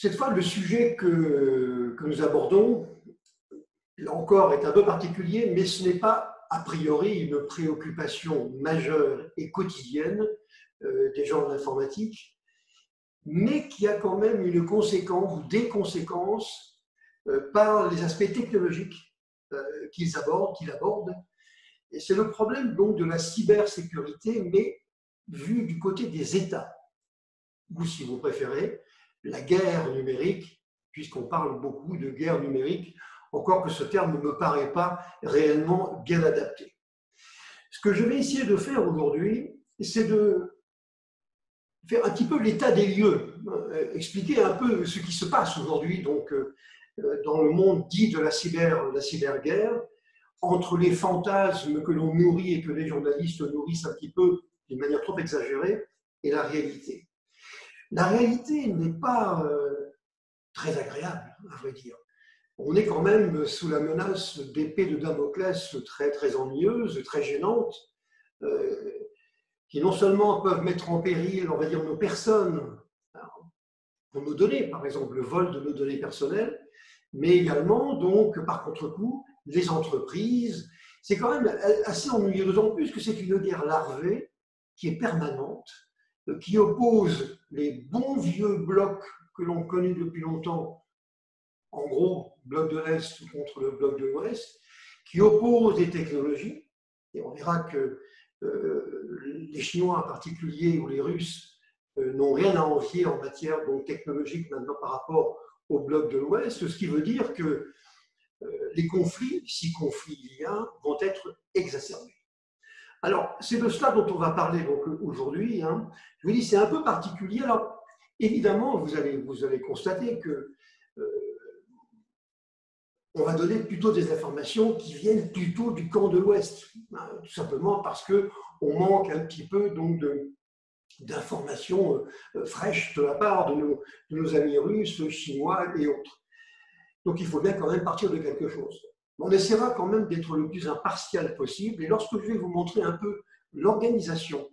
Cette fois, le sujet que nous abordons, là encore, est un peu particulier, mais ce n'est pas a priori une préoccupation majeure et quotidienne des gens de l'informatique, mais qui a quand même une conséquence ou des conséquences par les aspects technologiques qu'il aborde. Et c'est le problème donc de la cybersécurité, mais vu du côté des États, ou si vous préférez, la guerre numérique, puisqu'on parle beaucoup de guerre numérique, encore que ce terme ne me paraît pas réellement bien adapté. Ce que je vais essayer de faire aujourd'hui, c'est de faire un petit peu l'état des lieux, expliquer un peu ce qui se passe aujourd'hui donc, dans le monde dit de la cyberguerre, entre les fantasmes que l'on nourrit et que les journalistes nourrissent un petit peu d'une manière trop exagérée, et la réalité. La réalité n'est pas très agréable, à vrai dire. On est quand même sous la menace d'épées de Damoclès très, très ennuyeuses, très gênantes, qui non seulement peuvent mettre en péril, on va dire, nos personnes, pour nos données, par exemple le vol de nos données personnelles, mais également, donc, par contre-coup, les entreprises. C'est quand même assez ennuyeux, d'autant plus que c'est une guerre larvée qui est permanente, qui oppose les bons vieux blocs que l'on connaît depuis longtemps, en gros, bloc de l'Est contre le bloc de l'Ouest, qui oppose des technologies, et on verra que les Chinois en particulier ou les Russes n'ont rien à envier en matière donc, technologique maintenant par rapport au bloc de l'Ouest, ce qui veut dire que les conflits, si conflits il y a, vont être exacerbés. Alors, c'est de cela dont on va parler aujourd'hui. Hein. Je vous dis, c'est un peu particulier. Alors, évidemment, vous allez constater que on va donner plutôt des informations qui viennent plutôt du camp de l'Ouest, hein, tout simplement parce qu'on manque un petit peu donc d'informations fraîches de la part de nos amis russes, chinois et autres. Donc il faut bien quand même partir de quelque chose. On essaiera quand même d'être le plus impartial possible, et lorsque je vais vous montrer un peu l'organisation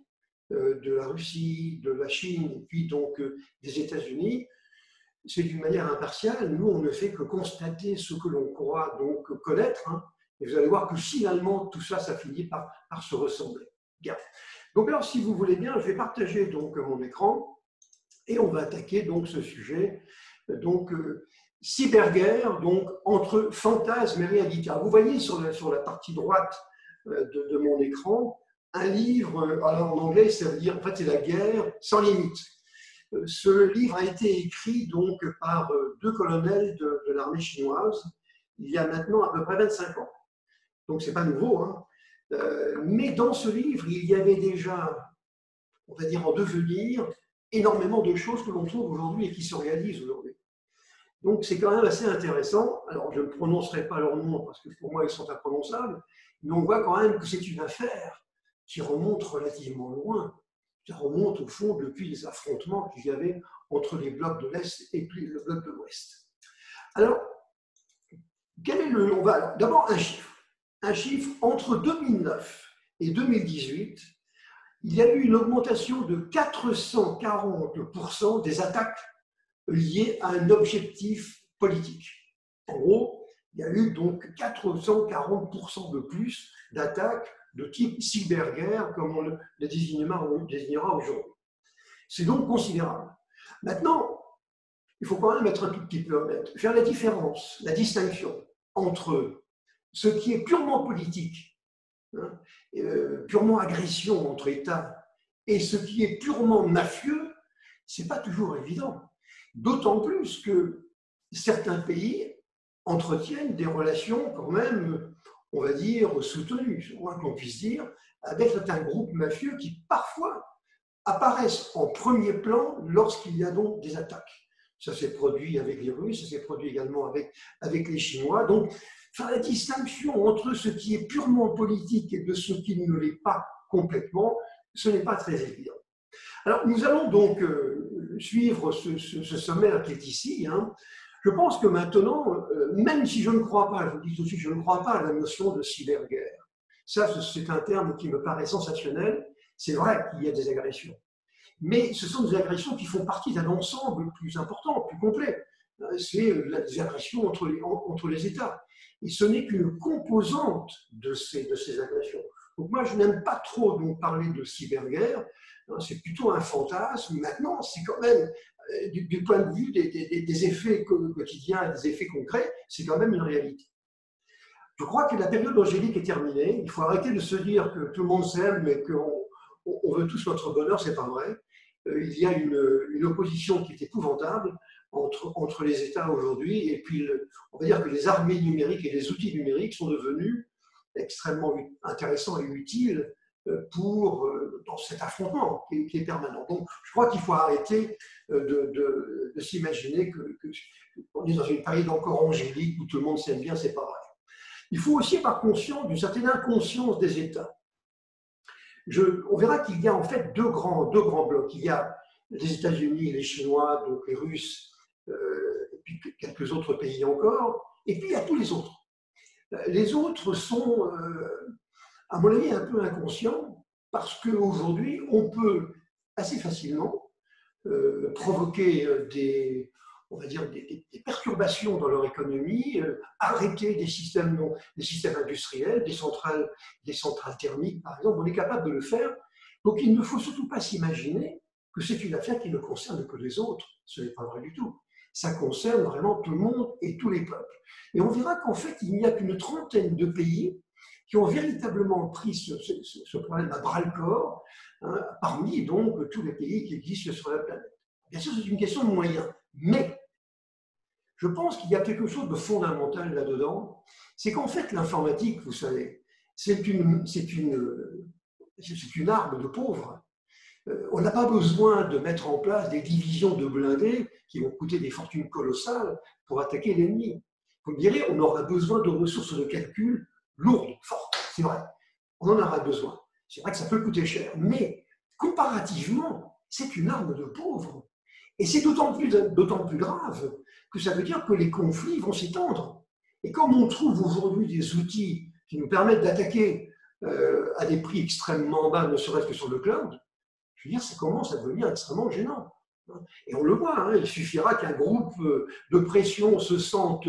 de la Russie, de la Chine, et puis donc des États-Unis, c'est d'une manière impartiale. Nous, on ne fait que constater ce que l'on croit donc connaître, hein, et vous allez voir que finalement, tout ça, ça finit par se ressembler. Bien. Donc alors, si vous voulez bien, je vais partager donc mon écran, et on va attaquer donc ce sujet, donc cyberguerre, donc entre fantasme et réalité. Alors, vous voyez sur la partie droite de mon écran, un livre, alors en anglais, ça veut dire, en fait, c'est la guerre sans limite. Ce livre a été écrit donc par deux colonels de l'armée chinoise il y a maintenant à peu près 25 ans. Donc, ce n'est pas nouveau. Hein. Mais dans ce livre, il y avait déjà, on va dire en devenir, énormément de choses que l'on trouve aujourd'hui et qui se réalisent aujourd'hui. Donc, c'est quand même assez intéressant. Alors, je ne prononcerai pas leurs noms parce que pour moi, ils sont imprononçables, mais on voit quand même que c'est une affaire qui remonte relativement loin. Ça remonte au fond depuis les affrontements qu'il y avait entre les blocs de l'Est et puis le bloc de l'Ouest. Alors, quel est on va d'abord un chiffre. Un chiffre entre 2009 et 2018, il y a eu une augmentation de 440% des attaques liées à un objectif politique. En gros, il y a eu donc 440% de plus d'attaques de type cyberguerre, comme on le désignera aujourd'hui. C'est donc considérable. Maintenant, il faut quand même être un tout petit peu honnête, faire la différence, la distinction entre ce qui est purement politique, hein, purement agression entre États, et ce qui est purement mafieux, ce n'est pas toujours évident. D'autant plus que certains pays entretiennent des relations quand même, on va dire, soutenues, c'est moins qu'on puisse dire, avec certains groupes mafieux qui parfois apparaissent en premier plan lorsqu'il y a donc des attaques. Ça s'est produit avec les Russes, ça s'est produit également avec les Chinois. Donc, faire la distinction entre ce qui est purement politique et de ce qui ne l'est pas complètement, ce n'est pas très évident. Alors, nous allons donc suivre ce sommaire qui est ici. Hein. Je pense que maintenant, même si je ne crois pas, je vous dis tout de suite, je ne crois pas à la notion de cyberguerre. Ça, c'est un terme qui me paraît sensationnel. C'est vrai qu'il y a des agressions. Mais ce sont des agressions qui font partie d'un ensemble plus important, plus complet. C'est les agressions entre les États. Et ce n'est qu'une composante de ces agressions. Donc moi, je n'aime pas trop donc parler de cyberguerre. C'est plutôt un fantasme. Maintenant, c'est quand même, du point de vue des effets quotidiens, des effets concrets, c'est quand même une réalité. Je crois que la période angélique est terminée. Il faut arrêter de se dire que tout le monde s'aime et qu'on veut tous notre bonheur. C'est pas vrai. Il y a une opposition qui est épouvantable entre les États aujourd'hui. Et puis, on va dire que les armées numériques et les outils numériques sont devenus extrêmement intéressants et utiles dans cet affrontement qui est permanent. Donc, je crois qu'il faut arrêter de s'imaginer qu'on est dans une période encore angélique où tout le monde s'aime bien, c'est pas vrai. Il faut aussi avoir conscience d'une certaine inconscience des États. On verra qu'il y a en fait deux grands blocs. Il y a les États-Unis, les Chinois, donc les Russes, et puis quelques autres pays encore, et puis il y a tous les autres. Les autres sont, à mon avis, un peu inconscients, parce qu'aujourd'hui, on peut assez facilement provoquer on va dire des perturbations dans leur économie, arrêter des systèmes industriels, des centrales thermiques, par exemple. On est capable de le faire. Donc, il ne faut surtout pas s'imaginer que c'est une affaire qui ne concerne que les autres. Ce n'est pas vrai du tout. Ça concerne vraiment tout le monde et tous les peuples. Et on verra qu'en fait, il n'y a qu'une trentaine de pays qui ont véritablement pris ce problème à bras-le-corps, hein, parmi donc tous les pays qui existent sur la planète. Bien sûr, c'est une question de moyens, mais je pense qu'il y a quelque chose de fondamental là-dedans, c'est qu'en fait, l'informatique, vous savez, c'est une arme de pauvres. On n'a pas besoin de mettre en place des divisions de blindés qui vont coûter des fortunes colossales pour attaquer l'ennemi. Vous me direz, on aura besoin de ressources de calcul lourdes, fortes, c'est vrai. On en aura besoin. C'est vrai que ça peut coûter cher, mais comparativement, c'est une arme de pauvres. Et c'est d'autant plus grave que ça veut dire que les conflits vont s'étendre. Et comme on trouve aujourd'hui des outils qui nous permettent d'attaquer à des prix extrêmement bas, ne serait-ce que sur le cloud, je veux dire, ça commence à devenir extrêmement gênant. Et on le voit, hein, il suffira qu'un groupe de pression se sente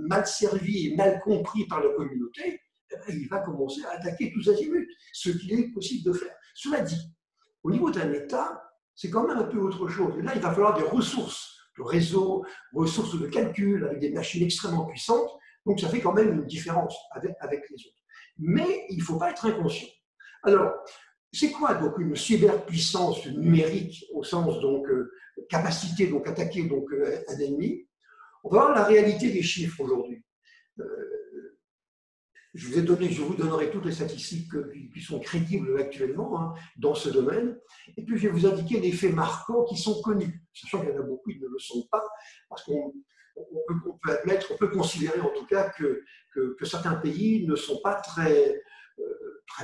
mal servi et mal compris par la communauté, il va commencer à attaquer tous azimuts, ce qu'il est possible de faire. Cela dit, au niveau d'un État, c'est quand même un peu autre chose. Et là, il va falloir des ressources de réseau, ressources de calcul, avec des machines extrêmement puissantes. Donc, ça fait quand même une différence avec les autres. Mais il ne faut pas être inconscient. Alors, c'est quoi donc une cyberpuissance numérique au sens donc capacité donc attaquer donc un ennemi? On va voir la réalité des chiffres aujourd'hui. Je vous donnerai toutes les statistiques qui sont crédibles actuellement hein, dans ce domaine. Et puis, je vais vous indiquer les faits marquants qui sont connus, sachant qu'il y en a beaucoup qui ne le sont pas, parce qu'on peut admettre, on peut considérer en tout cas que certains pays ne sont pas très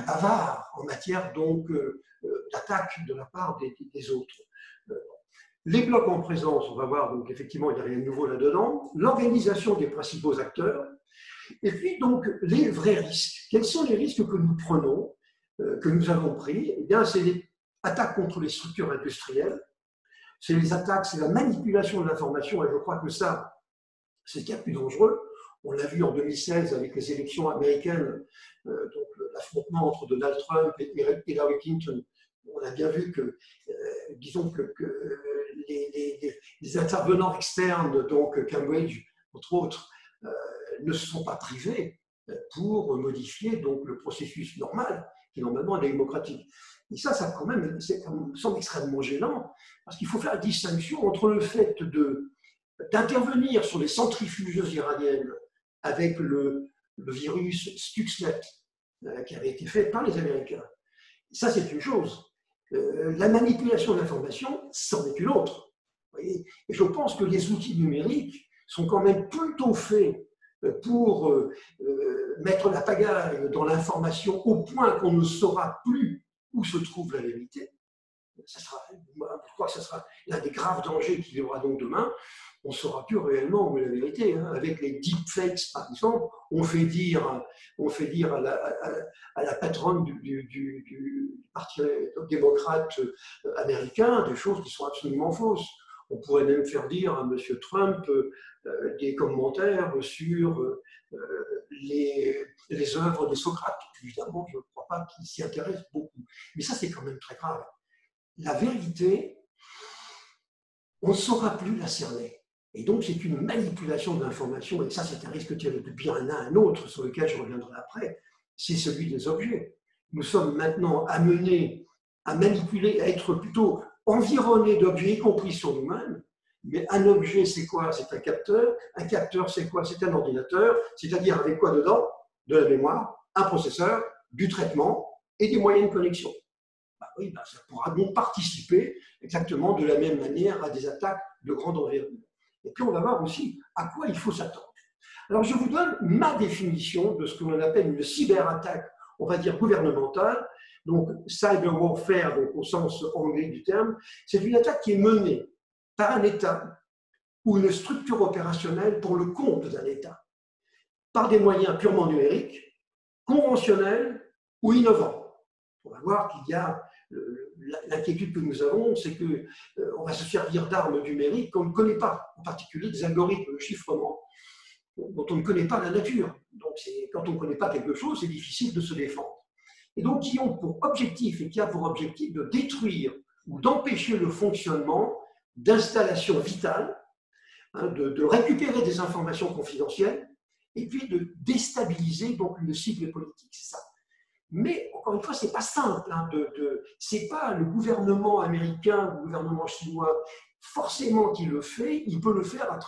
bavards en matière donc d'attaque de la part des autres. Les blocs en présence, on va voir, donc effectivement, il n'y a rien de nouveau là-dedans. L'organisation des principaux acteurs. Et puis, donc, les vrais risques. Quels sont les risques que nous prenons, que nous avons pris? Eh bien, c'est les attaques contre les structures industrielles, c'est les attaques, c'est la manipulation de l'information, et je crois que ça, c'est ce qu'il y a de plus dangereux. On l'a vu en 2016 avec les élections américaines, donc l'affrontement entre Donald Trump et Hillary Clinton. On a bien vu que, disons que les intervenants externes, donc Cambridge, entre autres, ne se sont pas privés pour modifier donc, le processus normal, qui normalement est démocratique. Et ça quand même, ça me semble extrêmement gênant, parce qu'il faut faire la distinction entre le fait d'intervenir sur les centrifugeuses iraniennes avec le virus Stuxnet, qui avait été fait par les Américains. Ça, c'est une chose. La manipulation de l'information, c'en est une autre. Et je pense que les outils numériques sont quand même plutôt faits pour mettre la pagaille dans l'information au point qu'on ne saura plus où se trouve la vérité, Je crois que ça sera l'un des graves dangers qu'il y aura donc demain. On ne saura plus réellement où est la vérité. Hein. Avec les deepfakes, par exemple, on fait dire à la patronne du Parti démocrate américain des choses qui sont absolument fausses. On pourrait même faire dire à M. Trump des commentaires sur les œuvres de Socrate. Évidemment, je ne crois pas qu'il s'y intéresse beaucoup. Mais ça, c'est quand même très grave. La vérité, on ne saura plus la cerner. Et donc, c'est une manipulation de l'information, et ça, c'est un risque tiré de bien un autre, sur lequel je reviendrai après, c'est celui des objets. Nous sommes maintenant amenés à manipuler, à être plutôt environnés d'objets, y compris sur nous-mêmes. Mais un objet, c'est quoi? C'est un capteur. Un capteur, c'est quoi? C'est un ordinateur, c'est-à-dire avec quoi dedans? De la mémoire, un processeur, du traitement et des moyens de connexion. Oui, ça pourra donc participer exactement de la même manière à des attaques de grande envergure. Et puis on va voir aussi à quoi il faut s'attendre. Alors je vous donne ma définition de ce que l'on appelle une cyberattaque, on va dire gouvernementale. Donc cyber warfare, donc au sens anglais du terme, c'est une attaque qui est menée par un État ou une structure opérationnelle pour le compte d'un État, par des moyens purement numériques, conventionnels ou innovants. On va voir qu'il y a l'inquiétude que nous avons, c'est qu'on va se servir d'armes numériques qu'on ne connaît pas, en particulier des algorithmes de chiffrement dont on ne connaît pas la nature. Donc quand on ne connaît pas quelque chose, c'est difficile de se défendre. Et donc qui ont pour objectif, et qui a pour objectif de détruire ou d'empêcher le fonctionnement d'installations vitales, hein, de récupérer des informations confidentielles, et puis de déstabiliser donc une cible politique, c'est ça. Mais, encore une fois, ce n'est pas simple. Hein, ce n'est pas le gouvernement américain ou le gouvernement chinois forcément qui le fait. Il peut le faire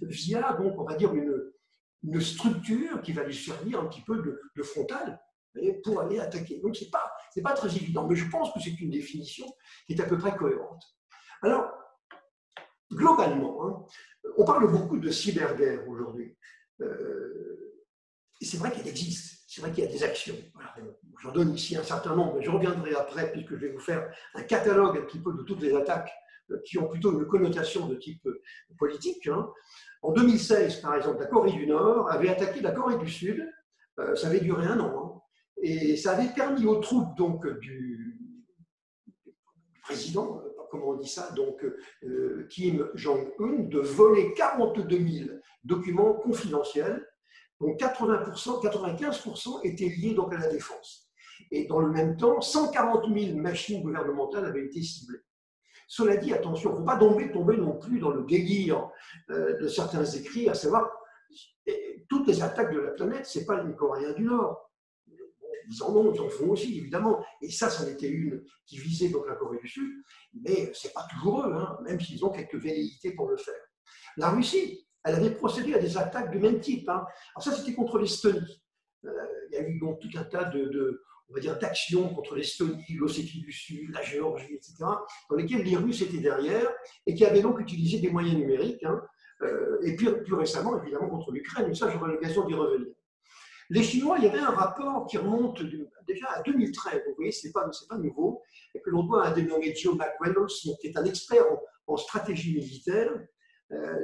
via, donc, on va dire, une structure qui va lui servir un petit peu de frontale pour aller attaquer. Donc, ce n'est pas très évident. Mais je pense que c'est une définition qui est à peu près cohérente. Alors, globalement, hein, on parle beaucoup de cyberguerre aujourd'hui. Et c'est vrai qu'elle existe. C'est vrai qu'il y a des actions. Voilà. J'en donne ici un certain nombre, mais je reviendrai après, puisque je vais vous faire un catalogue un petit peu de toutes les attaques qui ont plutôt une connotation de type politique. Hein. En 2016, par exemple, la Corée du Nord avait attaqué la Corée du Sud. Ça avait duré 1 an. Hein, et ça avait permis aux troupes donc, du président, comment on dit ça, donc Kim Jong-un, de voler 42 000 documents confidentiels. Donc 80%, 95% étaient liés donc à la défense. Et dans le même temps, 140 000 machines gouvernementales avaient été ciblées. Cela dit, attention, il ne faut pas tomber non plus dans le délire de certains écrits, à savoir toutes les attaques de la planète, ce n'est pas les Coréens du Nord. Ils en font aussi, évidemment. Et ça, c'en était une qui visait donc la Corée du Sud, mais ce n'est pas toujours eux, hein, même s'ils ont quelques velléités pour le faire. La Russie, elle avait procédé à des attaques de même type. Hein. Alors ça, c'était contre l'Estonie. Il y a eu donc tout un tas on va dire, d'actions contre l'Estonie, l'Ossétie du Sud, la Géorgie, etc., dans lesquelles les Russes étaient derrière et qui avaient donc utilisé des moyens numériques. Hein, et puis plus récemment, évidemment, contre l'Ukraine. Mais ça, j'aurai l'occasion d'y revenir. Les Chinois, il y avait un rapport qui remonte déjà à 2013. Vous voyez, ce n'est pas nouveau, et que l'on doit à un dénommé Joe McReynolds, qui est un expert en stratégie militaire,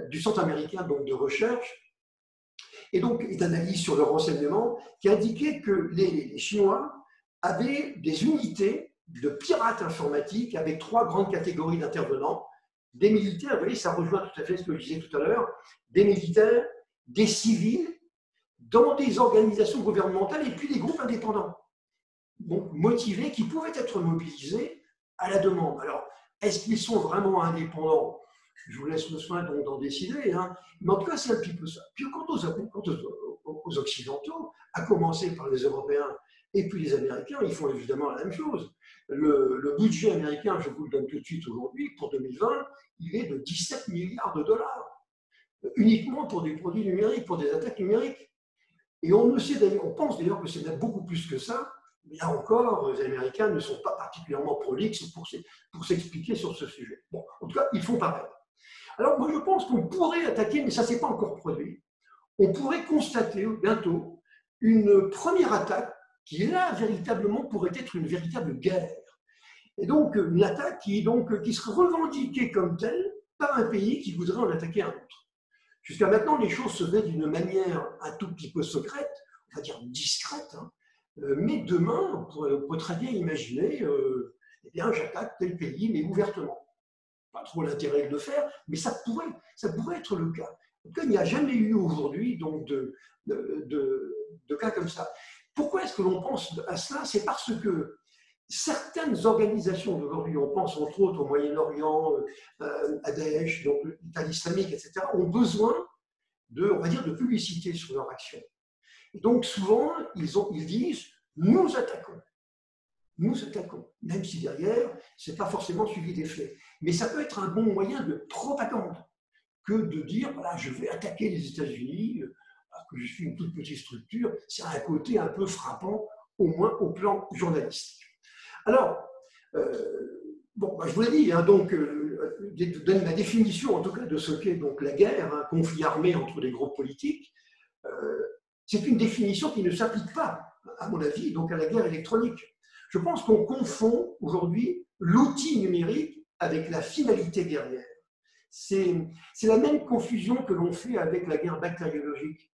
du Centre américain donc, de recherche, et donc d'analyse sur le renseignement, qui indiquait que les Chinois avaient des unités de pirates informatiques avec 3 grandes catégories d'intervenants. Des militaires, vous voyez, ça rejoint tout à fait ce que je disais tout à l'heure, des militaires, des civils, dans des organisations gouvernementales et puis des groupes indépendants, donc motivés, qui pouvaient être mobilisés à la demande. Alors, est-ce qu'ils sont vraiment indépendants? Je vous laisse le soin d'en décider, hein. Mais en tout cas, c'est un petit peu ça. Puis quant aux Occidentaux, à commencer par les Européens et puis les Américains, ils font évidemment la même chose. Le budget américain, je vous le donne tout de suite aujourd'hui, pour 2020, il est de 17 milliards de dollars, uniquement pour des produits numériques, pour des attaques numériques. Et on pense d'ailleurs que c'est même beaucoup plus que ça. Mais là encore, les Américains ne sont pas particulièrement prolixes pour s'expliquer sur ce sujet. Bon, en tout cas, ils font pareil. Alors moi, je pense qu'on pourrait attaquer, mais ça ne s'est pas encore produit, on pourrait constater bientôt une première attaque qui, là, véritablement, pourrait être une véritable guerre. Et donc, une attaque qui serait revendiquée comme telle par un pays qui voudrait en attaquer un autre. Jusqu'à maintenant, les choses se faisaient d'une manière un tout petit peu secrète, on va dire discrète, hein. Mais demain, on peut très bien imaginer, eh bien, j'attaque tel pays, mais ouvertement. Pas trop l'intérêt de le faire, mais ça pourrait être le cas. En tout cas, il n'y a jamais eu aujourd'hui donc de cas comme ça. Pourquoi est-ce que l'on pense à cela? C'est parce que certaines organisations d'aujourd'hui, on pense entre autres au Moyen-Orient, à Daesh, donc l'État islamique, etc., ont besoin on va dire, de publicité sur leur action. Et donc souvent, ils disent « nous attaquons ». Nous attaquons, même si derrière, ce n'est pas forcément suivi des faits. Mais ça peut être un bon moyen de propagande que de dire, voilà, je vais attaquer les États-Unis, alors que je suis une toute petite structure. C'est un côté un peu frappant, au moins au plan journalistique. Alors, bon, bah, je vous l'ai dit, hein, donc, je donne ma définition, en tout cas, de ce qu'est donc la guerre, un conflit armé entre des groupes politiques. C'est une définition qui ne s'applique pas, à mon avis, donc à la guerre électronique. Je pense qu'on confond aujourd'hui l'outil numérique avec la finalité guerrière. C'est la même confusion que l'on fait avec la guerre bactériologique.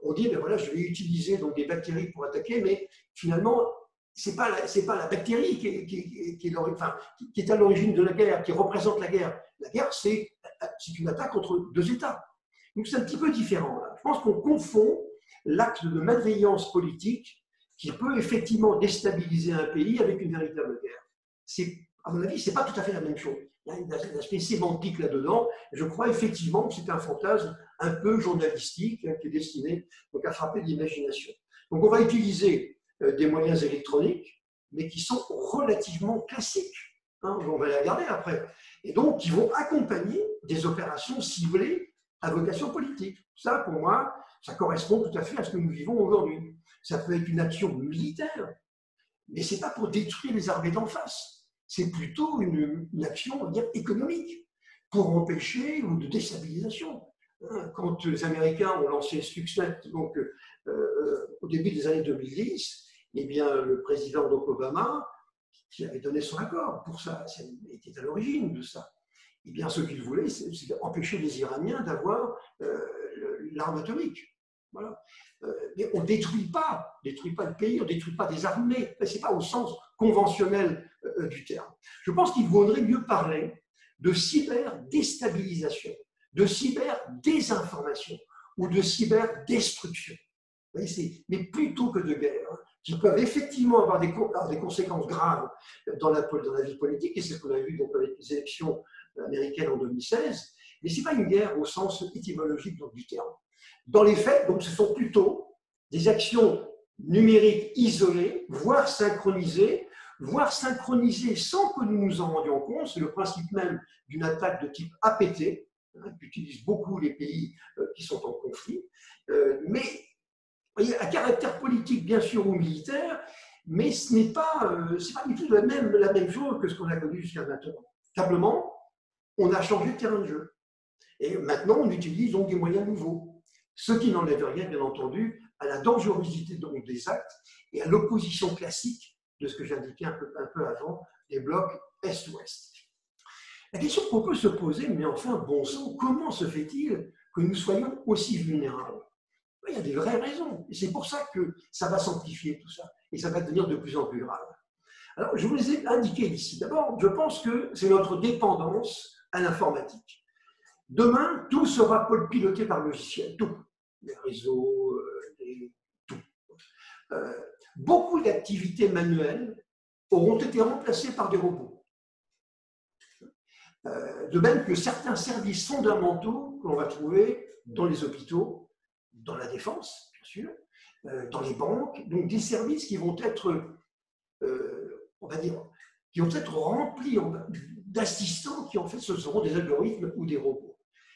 On dit, ben voilà, je vais utiliser donc, des bactéries pour attaquer, mais finalement, ce n'est pas la bactérie qui est à l'origine de la guerre, qui représente la guerre. La guerre, c'est une attaque entre deux États. Donc c'est un petit peu différent. Là. Je pense qu'on confond l'acte de malveillance politique qui peut effectivement déstabiliser un pays avec une véritable guerre. À mon avis, ce n'est pas tout à fait la même chose. Il y a un aspect sémantique là-dedans. Je crois effectivement que c'est un fantasme un peu journalistique hein, qui est destiné donc, à frapper l'imagination. Donc on va utiliser des moyens électroniques, mais qui sont relativement classiques. Hein, on va les regarder après. Et donc, qui vont accompagner des opérations ciblées à vocation politique. Ça, pour moi, ça correspond tout à fait à ce que nous vivons aujourd'hui. Ça peut être une action militaire, mais ce n'est pas pour détruire les armées d'en face. C'est plutôt une action, on va dire, économique, pour empêcher ou de déstabilisation. Quand les Américains ont lancé Stuxnet, donc au début des années 2010, eh bien, le président Obama, qui avait donné son accord pour ça, était à l'origine de ça. Eh bien, ce qu'il voulait, c'est empêcher les Iraniens d'avoir l'arme atomique. Voilà. Mais on ne détruit pas le pays, on ne détruit pas des armées. Ce n'est pas au sens conventionnel du terme. Je pense qu'il vaudrait mieux parler de cyber-déstabilisation, de cyber-désinformation ou de cyber-destruction. Mais plutôt que de guerre, hein, qui peuvent effectivement avoir des conséquences graves dans la vie politique, et c'est ce qu'on a vu donc, avec les élections américaines en 2016, mais ce n'est pas une guerre au sens étymologique donc, du terme. Dans les faits, donc, ce sont plutôt des actions numériques isolées, voire synchronisées sans que nous nous en rendions compte. C'est le principe même d'une attaque de type APT, hein, qu'utilisent beaucoup les pays qui sont en conflit, mais à caractère politique, bien sûr, ou militaire, mais ce n'est pas du tout la même chose que ce qu'on a connu jusqu'à maintenant. Simplement, on a changé de terrain de jeu. Et maintenant, on utilise donc des moyens nouveaux. Ce qui n'enlève rien, bien entendu, à la dangerosité donc, des actes et à l'opposition classique de ce que j'indiquais un peu avant, des blocs Est-Ouest. La question qu'on peut se poser, mais enfin, bon sang, comment se fait-il que nous soyons aussi vulnérables? Il y a des vraies raisons. Et c'est pour ça que ça va s'amplifier tout ça. Et ça va devenir de plus en plus grave. Alors, je vous les ai indiqués ici. D'abord, je pense que c'est notre dépendance à l'informatique. Demain, tout sera piloté par logiciel. Tout. Les réseaux, tout. Beaucoup d'activités manuelles auront été remplacées par des robots. De même que certains services fondamentaux que l'on va trouver dans les hôpitaux, dans la défense, bien sûr, dans les banques, donc des services qui vont être, on va dire, qui vont être remplis d'assistants qui en fait ce seront des algorithmes ou des robots.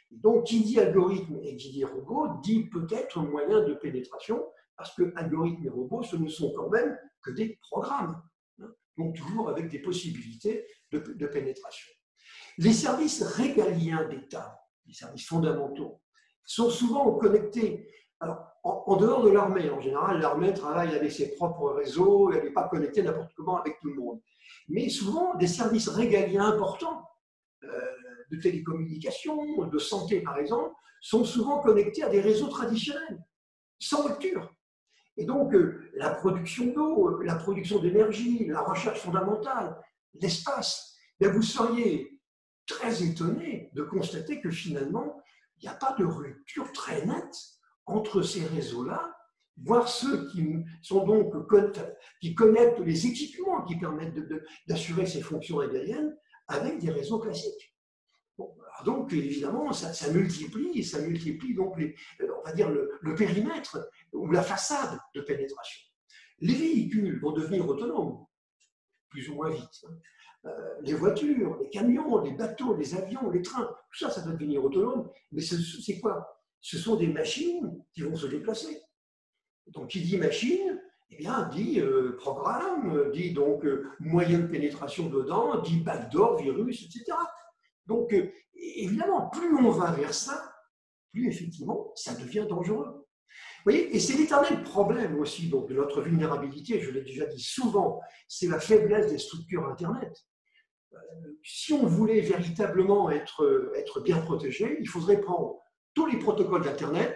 Donc qui dit algorithme et qui dit robot dit peut-être moyen de pénétration, parce que algorithmes et robots, ce ne sont quand même que des programmes, hein, donc toujours avec des possibilités de pénétration. Les services régaliens d'État, les services fondamentaux, sont souvent connectés. Alors, en dehors de l'armée, en général, l'armée travaille avec ses propres réseaux, elle n'est pas connectée n'importe comment avec tout le monde. mais souvent des services régaliens importants de télécommunications, de santé par exemple, sont souvent connectés à des réseaux traditionnels, sans rupture. Et donc, la production d'eau, la production d'énergie, la recherche fondamentale, l'espace, vous seriez très étonné de constater que finalement, il n'y a pas de rupture très nette entre ces réseaux-là, voire ceux qui sont donc qui connectent les équipements qui permettent d'assurer ces fonctions régaliennes avec des réseaux classiques. Bon, donc évidemment, ça multiplie donc on va dire le périmètre ou la façade de pénétration. Les véhicules vont devenir autonomes, plus ou moins vite. Les voitures, les camions, les bateaux, les avions, les trains, tout ça, ça doit devenir autonome. Mais c'est quoi? Ce sont des machines qui vont se déplacer. Donc, qui dit machine, eh bien, dit programme, dit donc moyen de pénétration dedans, dit backdoor, virus, etc. Donc, évidemment, plus on va vers ça, plus effectivement, ça devient dangereux. Vous voyez, et c'est l'éternel problème aussi donc, de notre vulnérabilité, je l'ai déjà dit souvent, c'est la faiblesse des structures Internet. Si on voulait véritablement être bien protégé, il faudrait prendre tous les protocoles d'Internet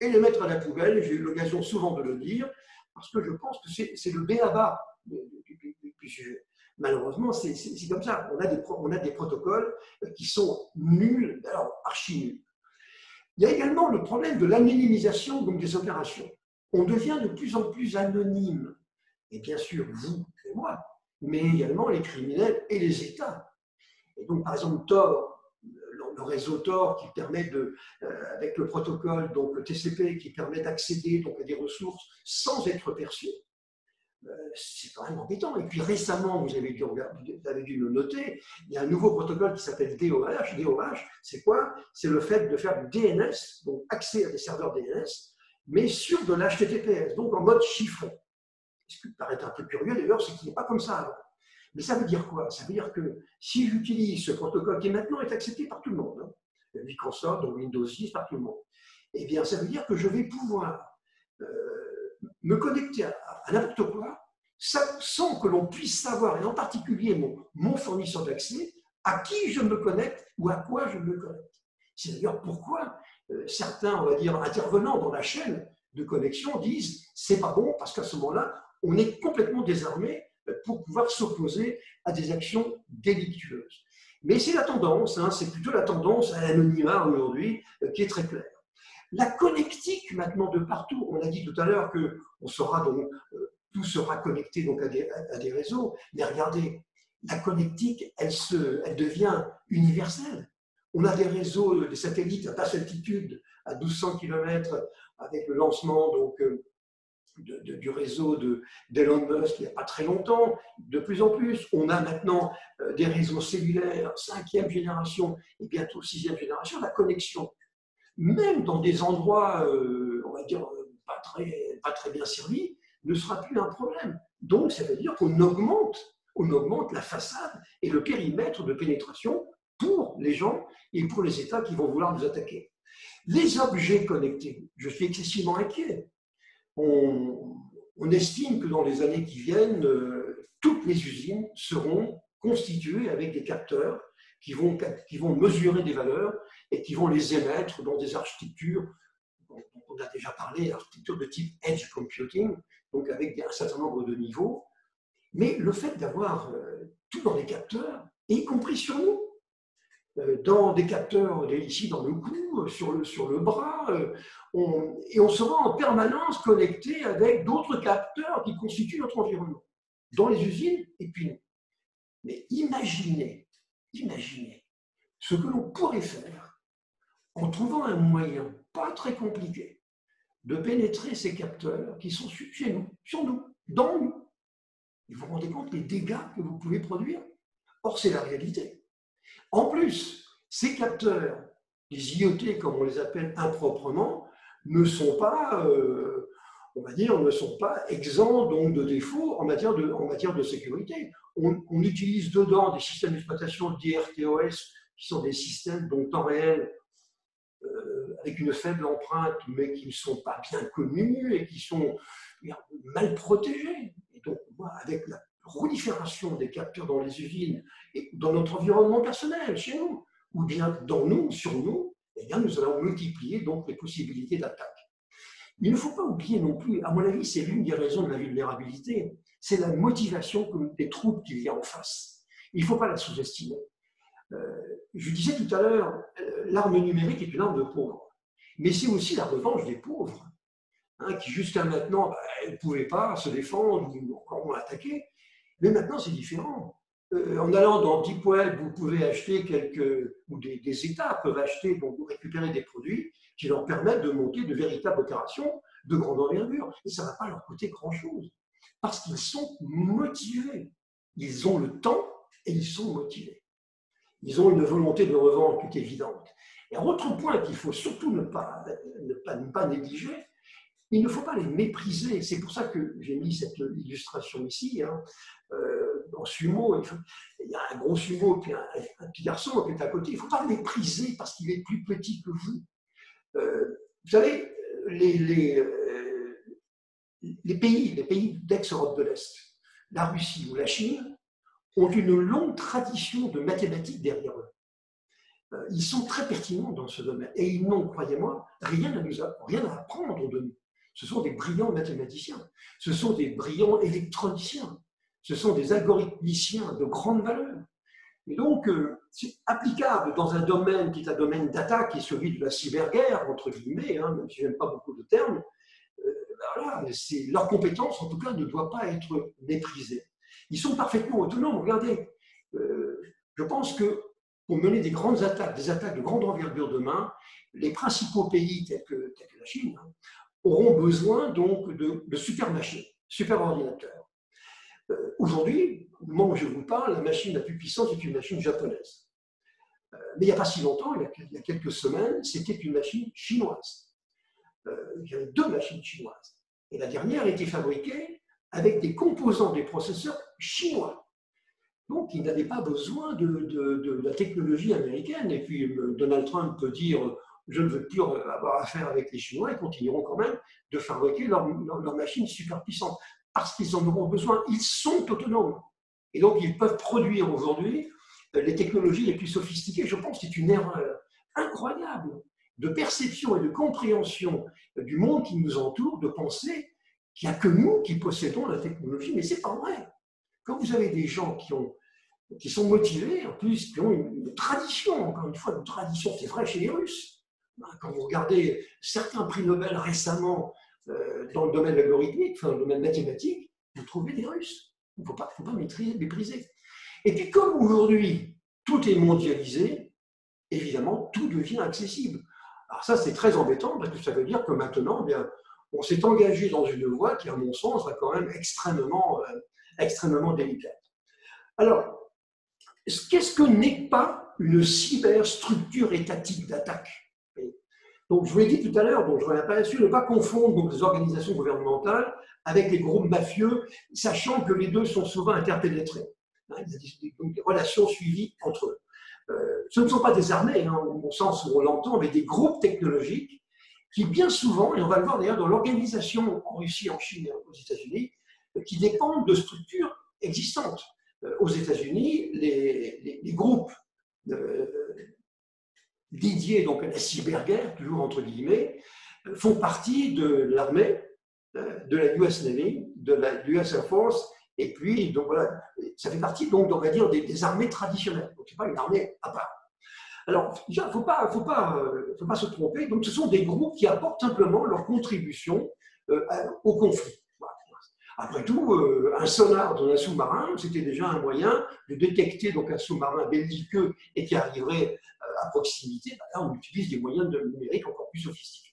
et les mettre à la poubelle. J'ai eu l'occasion souvent de le dire, parce que je pense que c'est le b.a.-ba du sujet. Malheureusement, c'est comme ça. On a des protocoles qui sont nuls, alors archi nuls. Il y a également le problème de l'anonymisation des opérations. On devient de plus en plus anonyme. Et bien sûr, vous et moi, mais également les criminels et les États. Et donc, par exemple, Tor, le réseau Tor qui permet avec le protocole, donc le TCP, qui permet d'accéder donc à des ressources sans être perçu, c'est quand même embêtant. Et puis récemment, vous avez dû le noter, il y a un nouveau protocole qui s'appelle DOH. DOH, c'est quoi? C'est le fait de faire du DNS, donc accès à des serveurs DNS, mais sur de l'HTTPS, donc en mode chiffon. Ce qui paraît un peu curieux d'ailleurs, c'est qu'il n'est pas comme ça alors. Mais ça veut dire quoi? Ça veut dire que si j'utilise ce protocole qui maintenant est accepté par tout le monde, Microsoft, donc Windows 10, par tout le monde, eh bien ça veut dire que je vais pouvoir me connecter à n'importe quoi sans que l'on puisse savoir, et en particulier mon fournisseur d'accès, à qui je me connecte ou à quoi je me connecte. C'est d'ailleurs pourquoi certains, on va dire, intervenants dans la chaîne de connexion disent c'est pas bon parce qu'à ce moment-là, on est complètement désarmé pour pouvoir s'opposer à des actions délictueuses. Mais c'est la tendance, c'est plutôt la tendance à l'anonymat aujourd'hui qui est très claire. La connectique maintenant de partout, on a dit tout à l'heure que tout sera connecté donc à des réseaux, mais regardez, la connectique, elle devient universelle. On a des réseaux, des satellites à basse altitude, à 1200 km, avec le lancement donc, du réseau d'Elon Musk il n'y a pas très longtemps. De plus en plus, on a maintenant des réseaux cellulaires, 5e génération et bientôt 6e génération, la connexion. Même dans des endroits, on va dire, pas très bien servis, ne sera plus un problème. Donc, ça veut dire qu'on augmente la façade et le périmètre de pénétration pour les gens et pour les États qui vont vouloir nous attaquer. Les objets connectés, je suis excessivement inquiet. On estime que dans les années qui viennent, toutes les usines seront constituées avec des capteurs qui vont mesurer des valeurs et qui vont les émettre dans des architectures dont on a déjà parlé, architecture de type edge computing, donc avec un certain nombre de niveaux. Mais le fait d'avoir tout dans des capteurs, y compris sur nous, dans des capteurs ici dans le cou, sur le bras, et on sera en permanence connecté avec d'autres capteurs qui constituent notre environnement, dans les usines et puis nous. Mais imaginez ce que l'on pourrait faire en trouvant un moyen pas très compliqué de pénétrer ces capteurs qui sont chez nous, sur nous, dans nous. Et vous vous rendez compte des dégâts que vous pouvez produire? Or, c'est la réalité. En plus, ces capteurs, les IoT comme on les appelle improprement, ne sont pas, on va dire, ne sont pas exempts donc, de défauts en matière de sécurité. On utilise dedans des systèmes d'exploitation d'IRTOS qui sont des systèmes donc temps réel avec une faible empreinte mais qui ne sont pas bien connus et qui sont mal protégés. Et donc, moi, avec prolifération des capteurs dans les usines et dans notre environnement personnel, chez nous, ou bien dans nous, sur nous, eh bien, nous allons multiplier donc les possibilités d'attaque. Il ne faut pas oublier non plus, à mon avis, c'est l'une des raisons de la vulnérabilité, c'est la motivation des troupes qu'il y a en face. Il ne faut pas la sous-estimer. Je disais tout à l'heure, l'arme numérique est une arme de pauvres, mais c'est aussi la revanche des pauvres, hein, qui jusqu'à maintenant, ne pouvaient pas se défendre ou encore attaquer, mais maintenant c'est différent. En allant dans Deep Web, vous pouvez acheter ou des États peuvent acheter, donc vous récupérer des produits qui leur permettent de monter de véritables opérations de grande envergure. Et ça ne va pas leur coûter grand-chose, parce qu'ils sont motivés. Ils ont le temps et ils sont motivés. Ils ont une volonté de revente qui est évidente. Et un autre point qu'il faut surtout ne pas négliger, il ne faut pas les mépriser. C'est pour ça que j'ai mis cette illustration ici. Hein. En sumo, il y a un gros sumo qui est un petit garçon qui est à côté. Il ne faut pas le mépriser parce qu'il est plus petit que vous. Vous savez, les pays d'ex-Europe de l'Est, la Russie ou la Chine, ont une longue tradition de mathématiques derrière eux. Ils sont très pertinents dans ce domaine et ils n'ont, croyez-moi, rien à apprendre de nous. Ce sont des brillants mathématiciens, ce sont des brillants électroniciens, ce sont des algorithmiciens de grande valeur. Et donc, c'est applicable dans un domaine qui est un domaine d'attaque, qui est celui de la cyberguerre, entre guillemets, hein, même si je n'aime pas beaucoup de termes. Voilà, leur compétence, en tout cas, ne doit pas être méprisée. Ils sont parfaitement autonomes. Regardez, je pense que pour mener des grandes attaques, des attaques de grande envergure demain, les principaux pays tels que la Chine hein, auront besoin donc de super machines, super ordinateurs. Aujourd'hui, au moment où je vous parle, la machine la plus puissante est une machine japonaise. Mais il n'y a pas si longtemps, il y a quelques semaines, c'était une machine chinoise. Il y avait 2 machines chinoises. Et la dernière était fabriquée avec des composants des processeurs chinois. Donc, ils n'avaient pas besoin de la technologie américaine. Et puis, Donald Trump peut dire « je ne veux plus avoir affaire avec les Chinois », ils continueront quand même de fabriquer leurs machines super puissantes. Parce qu'ils en auront besoin. Ils sont autonomes. Et donc, ils peuvent produire aujourd'hui les technologies les plus sophistiquées. Je pense que c'est une erreur incroyable de perception et de compréhension du monde qui nous entoure, de penser qu'il n'y a que nous qui possédons la technologie. Mais ce n'est pas vrai. Quand vous avez des gens qui sont motivés, en plus, qui ont une tradition, encore une fois, une tradition, c'est vrai chez les Russes. Quand vous regardez certains prix Nobel récemment, dans le domaine algorithmique, enfin, dans le domaine mathématique, vous trouvez des Russes. Il ne faut pas mépriser. Et puis, comme aujourd'hui, tout est mondialisé, évidemment, tout devient accessible. Alors ça, c'est très embêtant, parce que ça veut dire que maintenant, eh bien, on s'est engagé dans une voie qui, à mon sens, va quand même extrêmement délicate. Alors, qu'est-ce que n'est pas une cyberstructure étatique d'attaque ? Donc, je vous l'ai dit tout à l'heure, donc je ne reviens pas là-dessus, ne pas confondre donc, les organisations gouvernementales avec les groupes mafieux, sachant que les deux sont souvent interpénétrés. Il y a des relations suivies entre eux. Ce ne sont pas des armées, hein, au sens où on l'entend, mais des groupes technologiques qui, bien souvent, et on va le voir d'ailleurs dans l'organisation en Russie, en Chine et aux États-Unis, qui dépendent de structures existantes. Aux États-Unis, les groupes dédiés donc à la cyberguerre, toujours entre guillemets, font partie de l'armée, de la US Navy, de la US Air Force, et puis donc voilà, ça fait partie donc on va dire des armées traditionnelles. Donc c'est pas une armée à part. Alors déjà, faut pas se tromper. Donc ce sont des groupes qui apportent simplement leur contribution au conflit. Après tout, un sonar dans un sous-marin, c'était déjà un moyen de détecter donc, un sous-marin belliqueux et qui arriverait à proximité. Là, on utilise des moyens numériques encore plus sophistiqués.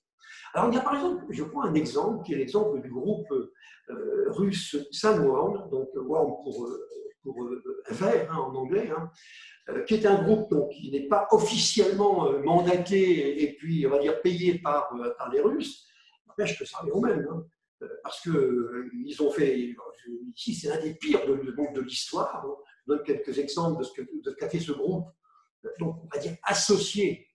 Alors, il y a par exemple, je prends un exemple, qui est l'exemple du groupe russe Sunworm, donc Worm pour vert hein, en anglais, hein, qui est un groupe donc, qui n'est pas officiellement mandaté et puis, on va dire, payé par les Russes. N'empêche que ça revient au même. Hein. Parce qu'ils ont fait, ici c'est l'un des pires de l'histoire, je donne quelques exemples de ce qu'a fait ce groupe, donc on va dire associé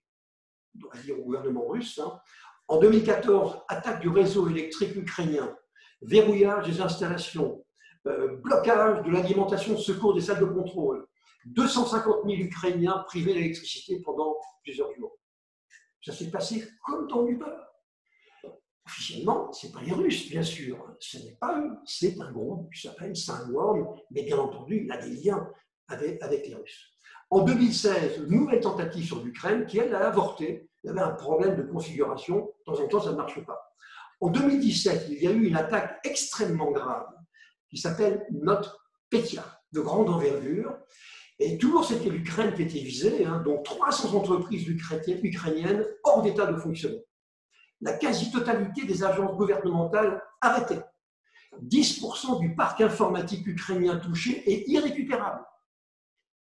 on va dire, au gouvernement russe. Hein. En 2014, attaque du réseau électrique ukrainien, verrouillage des installations, blocage de l'alimentation de secours des salles de contrôle, 250 000 Ukrainiens privés d'électricité pendant plusieurs jours. Ça s'est passé comme dans du beurre. Officiellement, ce n'est pas les Russes, bien sûr, ce n'est pas eux, c'est un groupe qui s'appelle Sandworm, mais bien entendu, il a des liens avec les Russes. En 2016, une nouvelle tentative sur l'Ukraine qui, elle, a avorté. Il y avait un problème de configuration, de temps en temps, ça ne marche pas. En 2017, il y a eu une attaque extrêmement grave qui s'appelle NotPetya, de grande envergure. Et toujours, c'était l'Ukraine qui était visée, hein, donc 300 entreprises ukrainiennes hors d'état de fonctionnement. La quasi-totalité des agences gouvernementales arrêtées. 10% du parc informatique ukrainien touché est irrécupérable.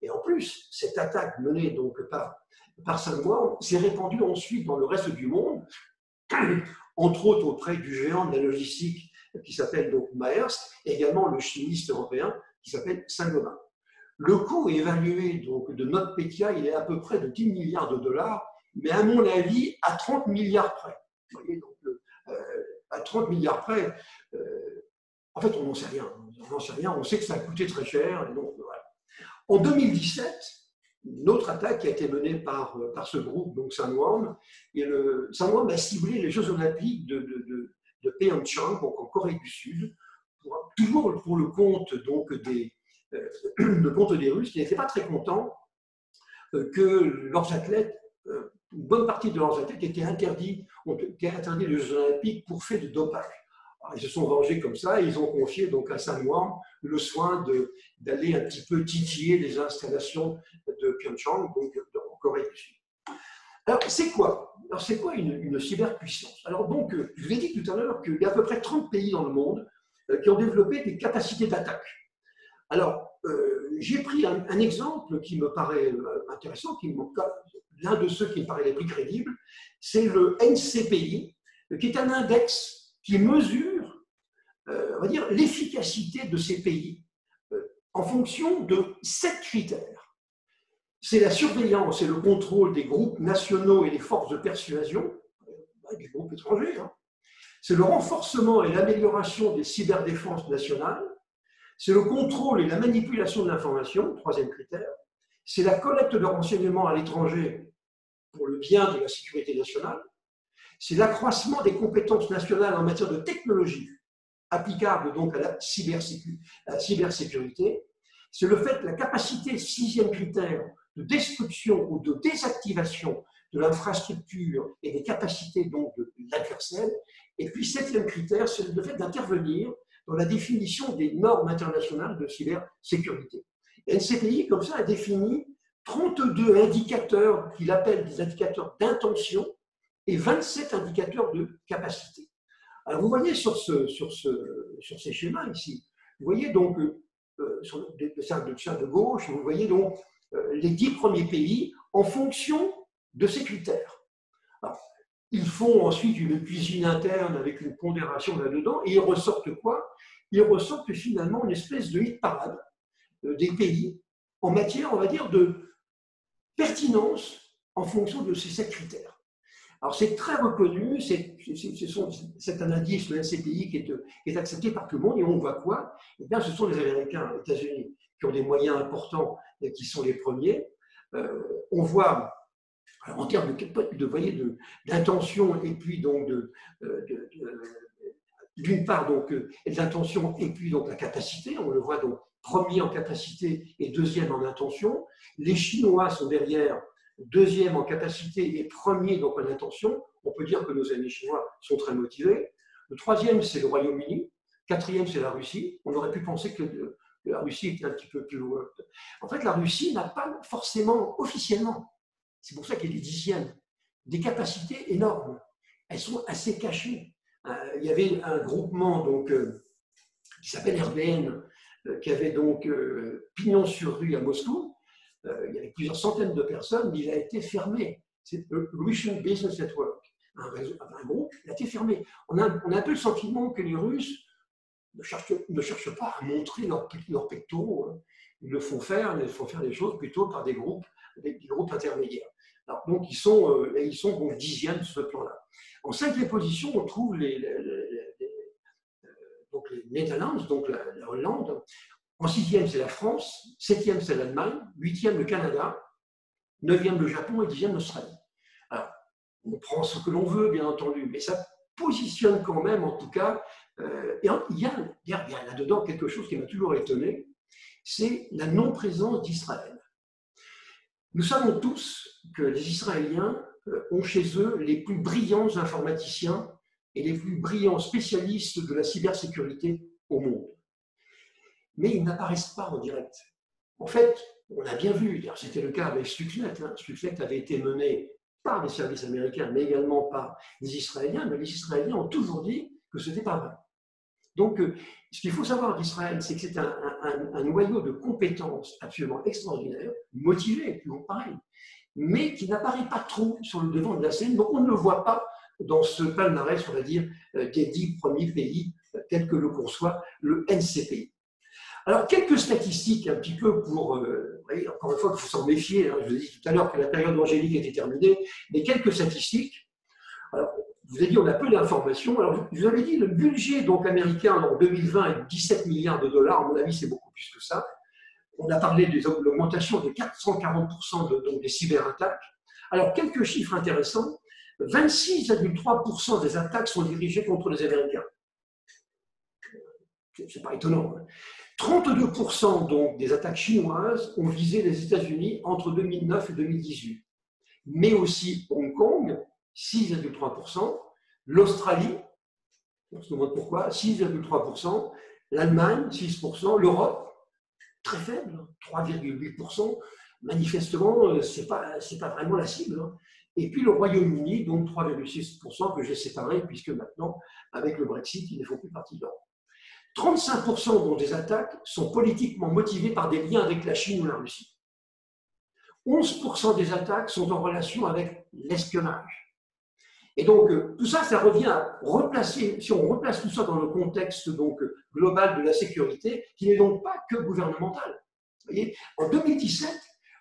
Et en plus, cette attaque menée donc par Sandworm s'est répandue ensuite dans le reste du monde, entre autres auprès du géant de la logistique qui s'appelle donc Maersk, et également le chimiste européen qui s'appelle Saint-Gobain. Le coût évalué donc de NotPetya, il est à peu près de 10 milliards de dollars, mais à mon avis, à 30 milliards près. Vous voyez, donc, à 30 milliards près, en fait, on n'en sait rien. On n'en sait rien, on sait que ça a coûté très cher. Et donc, voilà. En 2017, une autre attaque qui a été menée par ce groupe, donc Sandworm, et Sandworm a ciblé les Jeux Olympiques de Pyeongchang, donc en Corée du Sud, toujours pour le compte donc le compte des Russes, qui n'étaient pas très contents que leurs athlètes, une bonne partie de leurs athlètes ont été interdits les Jeux Olympiques pour fait de dopage. Alors, ils se sont vengés comme ça et ils ont confié donc à Sandworm le soin d'aller un petit peu titiller les installations de Pyeongchang, donc en Corée du Sud. Alors, c'est quoi une cyberpuissance? Alors, donc, je vous ai dit tout à l'heure qu'il y a à peu près 30 pays dans le monde qui ont développé des capacités d'attaque. Alors, j'ai pris un exemple qui me paraît intéressant, l'un de ceux qui me paraît les plus crédibles, c'est le NCPI, qui est un index qui mesure, on va dire, l'efficacité de ces pays en fonction de 7 critères. C'est la surveillance et le contrôle des groupes nationaux et des forces de persuasion, des groupes étrangers. Hein. C'est le renforcement et l'amélioration des cyberdéfenses nationales. C'est le contrôle et la manipulation de l'information, troisième critère. C'est la collecte de renseignements à l'étranger pour le bien de la sécurité nationale. C'est l'accroissement des compétences nationales en matière de technologie, applicable donc à la cybersécurité. C'est le fait que la capacité, sixième critère, de destruction ou de désactivation de l'infrastructure et des capacités donc de l'adversaire. Et puis, septième critère, c'est le fait d'intervenir dans la définition des normes internationales de cybersécurité. NCPI, comme ça, a défini 32 indicateurs qu'il appelle des indicateurs d'intention et 27 indicateurs de capacité. Alors, vous voyez sur ces schémas ici, vous voyez donc, sur le dessin de gauche, vous voyez donc les 10 premiers pays en fonction de ces critères. Alors, ils font ensuite une cuisine interne avec une pondération là-dedans, et ils ressortent quoi? Ils ressortent finalement une espèce de hit parade des pays en matière, on va dire, de pertinence en fonction de ces 7 critères. Alors c'est très reconnu, c'est un indice, le NCPI, qui est accepté par tout le monde, et on voit quoi? Eh bien, ce sont les Américains, les États-Unis, qui ont des moyens importants et qui sont les premiers. On voit, alors en termes d'intention et puis donc d'une part donc l'intention et puis donc la capacité, on le voit donc premier en capacité et deuxième en intention. Les Chinois sont derrière, deuxième en capacité et premier donc en intention. On peut dire que nos amis chinois sont très motivés. Le troisième, c'est le Royaume-Uni. Quatrième, c'est la Russie. On aurait pu penser que la Russie était un petit peu plus loin. En fait, la Russie n'a pas forcément, officiellement, c'est pour ça qu'elle est dixième, des capacités énormes. Elles sont assez cachées. Il y avait un groupement donc, qui s'appelle RBN, qui avait donc pignon sur rue à Moscou. Il y avait plusieurs centaines de personnes, mais il a été fermé. C'est le Russian Business Network, un groupe, il a été fermé. On a un peu le sentiment que les Russes ne cherchent pas à montrer leurs pectoraux. Hein. Ils font faire les choses plutôt par des groupes intermédiaires. Alors, donc, ils sont donc dixièmes sur ce plan-là. En cinquième position, on trouve les les Netherlands, donc la Hollande. En sixième, c'est la France. Septième, c'est l'Allemagne. Huitième, le Canada. Neuvième, le Japon. Et dixième, l'Australie. Alors, on prend ce que l'on veut, bien entendu, mais ça positionne quand même, en tout cas. Et il y a là-dedans quelque chose qui m'a toujours étonné, c'est la non-présence d'Israël. Nous savons tous que les Israéliens ont chez eux les plus brillants informaticiens et les plus brillants spécialistes de la cybersécurité au monde. Mais ils n'apparaissent pas en direct. En fait, on a bien vu, c'était le cas avec Stuxnet. Stuxnet avait été mené par les services américains, mais également par les Israéliens, mais les Israéliens ont toujours dit que ce n'était pas vrai. Donc, ce qu'il faut savoir d'Israël, c'est que c'est un noyau de compétences absolument extraordinaire, motivé, toujours pareil, mais qui n'apparaît pas trop sur le devant de la scène. Donc, on ne le voit pas dans ce palmarès, on va dire, des 10 premiers pays tels que le conçoit le NCPI. Alors, quelques statistiques un petit peu pour, encore une fois, il faut s'en méfier. Je vous ai dit tout à l'heure que la période angélique était terminée, mais quelques statistiques. Alors, je vous ai dit, on a peu d'informations. Alors, je vous avais dit, le budget donc, américain en 2020 est de 17 milliards de dollars. À mon avis, c'est beaucoup plus que ça. On a parlé de l'augmentation de 440% des cyberattaques. Alors, quelques chiffres intéressants. 26,3% des attaques sont dirigées contre les Américains. C'est pas étonnant. 32% donc, des attaques chinoises ont visé les États-Unis entre 2009 et 2018. Mais aussi Hong Kong, 6,3%, l'Australie, on se demande pourquoi, 6,3%, l'Allemagne, 6%, l'Europe, très faible, 3,8%. Manifestement, ce n'est pas vraiment la cible. Et puis le Royaume-Uni, donc 3,6% que j'ai séparé, puisque maintenant, avec le Brexit, ils ne font plus partie de l'Europe. 35% des attaques sont politiquement motivées par des liens avec la Chine ou la Russie. 11% des attaques sont en relation avec l'espionnage. Et donc, tout ça, ça revient à replacer, si on replace tout ça dans le contexte donc, global de la sécurité, qui n'est donc pas que gouvernemental. Vous voyez, en 2017,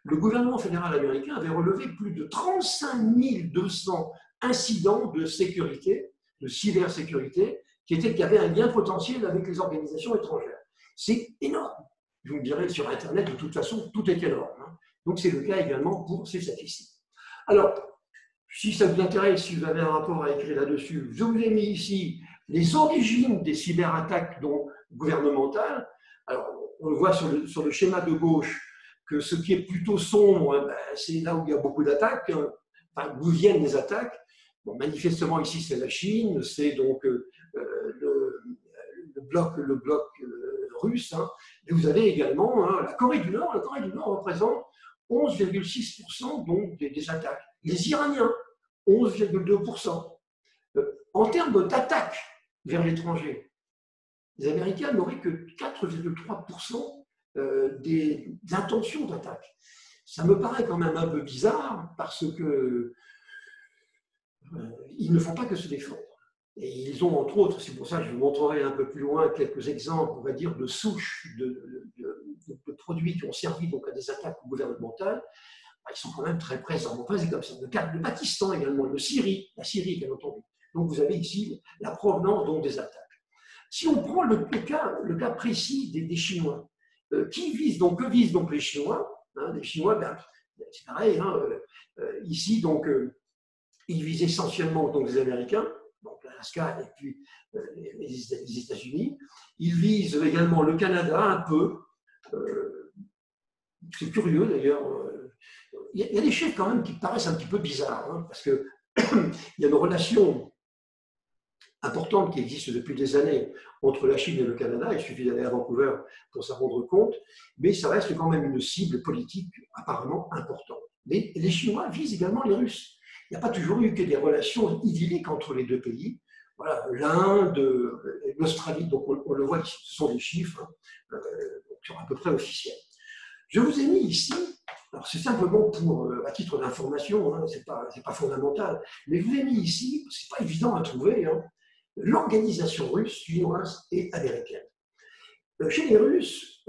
le gouvernement fédéral américain avait relevé plus de 35 200 incidents de sécurité, de cybersécurité, qui avaient un lien potentiel avec les organisations étrangères. C'est énorme. Vous me direz, sur Internet, de toute façon, tout est énorme. Donc, c'est le cas également pour ces statistiques. Alors, si ça vous intéresse, si vous avez un rapport à écrire là-dessus, je vous ai mis ici les origines des cyberattaques gouvernementales. Alors, on le voit sur le schéma de gauche que ce qui est plutôt sombre, c'est là où il y a beaucoup d'attaques, enfin, d'où viennent les attaques. Bon, manifestement, ici, c'est la Chine, c'est donc le bloc russe. Et vous avez également la Corée du Nord. La Corée du Nord représente 11,6% donc des attaques. Les Iraniens, 11,2%. En termes d'attaques vers l'étranger, les Américains n'auraient que 4,3% des intentions d'attaque. Ça me paraît quand même un peu bizarre parce que ils ne font pas que se défendre. Et ils ont, entre autres, c'est pour ça que je vous montrerai un peu plus loin quelques exemples, on va dire, de souches de produits qui ont servi donc, à des attaques gouvernementales. Ils sont quand même très présents. Enfin, c'est comme ça. Le Pakistan également, la Syrie, bien entendu. Donc, vous avez ici la provenance donc, des attaques. Si on prend le cas précis des Chinois, que visent donc les Chinois? Les Chinois, c'est pareil. Ici, donc, ils visent essentiellement donc, les Américains, donc l'Alaska et puis les États-Unis. Ils visent également le Canada un peu. C'est curieux d'ailleurs. Il y a des chiffres quand même qui paraissent un petit peu bizarres, parce qu'il y a une relation importante qui existe depuis des années entre la Chine et le Canada. Il suffit d'aller à Vancouver pour s'en rendre compte, mais ça reste quand même une cible politique apparemment importante. Mais les Chinois visent également les Russes. Il n'y a pas toujours eu que des relations idylliques entre les deux pays. Voilà, l'Inde, l'Australie, donc on le voit ici, ce sont des chiffres qui sont à peu près officiels. Je vous ai mis ici, alors c'est simplement à titre d'information, c'est pas fondamental, mais je vous ai mis ici, c'est pas évident à trouver, l'organisation russe, chinoise et américaine. Chez les Russes,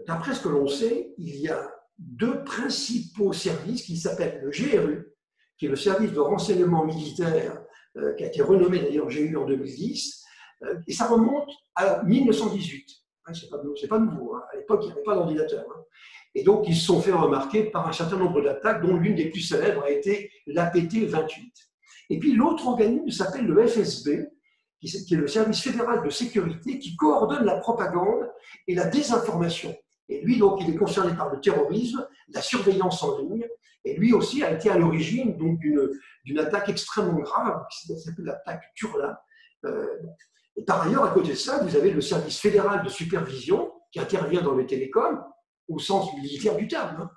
d'après ce que l'on sait, il y a deux principaux services qui s'appellent le GRU, qui est le service de renseignement militaire, qui a été renommé d'ailleurs GRU en 2010, Et ça remonte à 1918. C'est pas nouveau. À l'époque, il n'y avait pas d'ordinateur. Et donc, ils se sont fait remarquer par un certain nombre d'attaques, dont l'une des plus célèbres a été l'APT-28. Et puis, l'autre organisme s'appelle le FSB, qui est le service fédéral de sécurité, qui coordonne la propagande et la désinformation. Et lui, donc, il est concerné par le terrorisme, la surveillance en ligne, et lui aussi a été à l'origine d'une attaque extrêmement grave, qui s'appelle l'attaque Turla. Et par ailleurs, à côté de ça, vous avez le service fédéral de supervision, qui intervient dans les télécoms, au sens militaire du terme.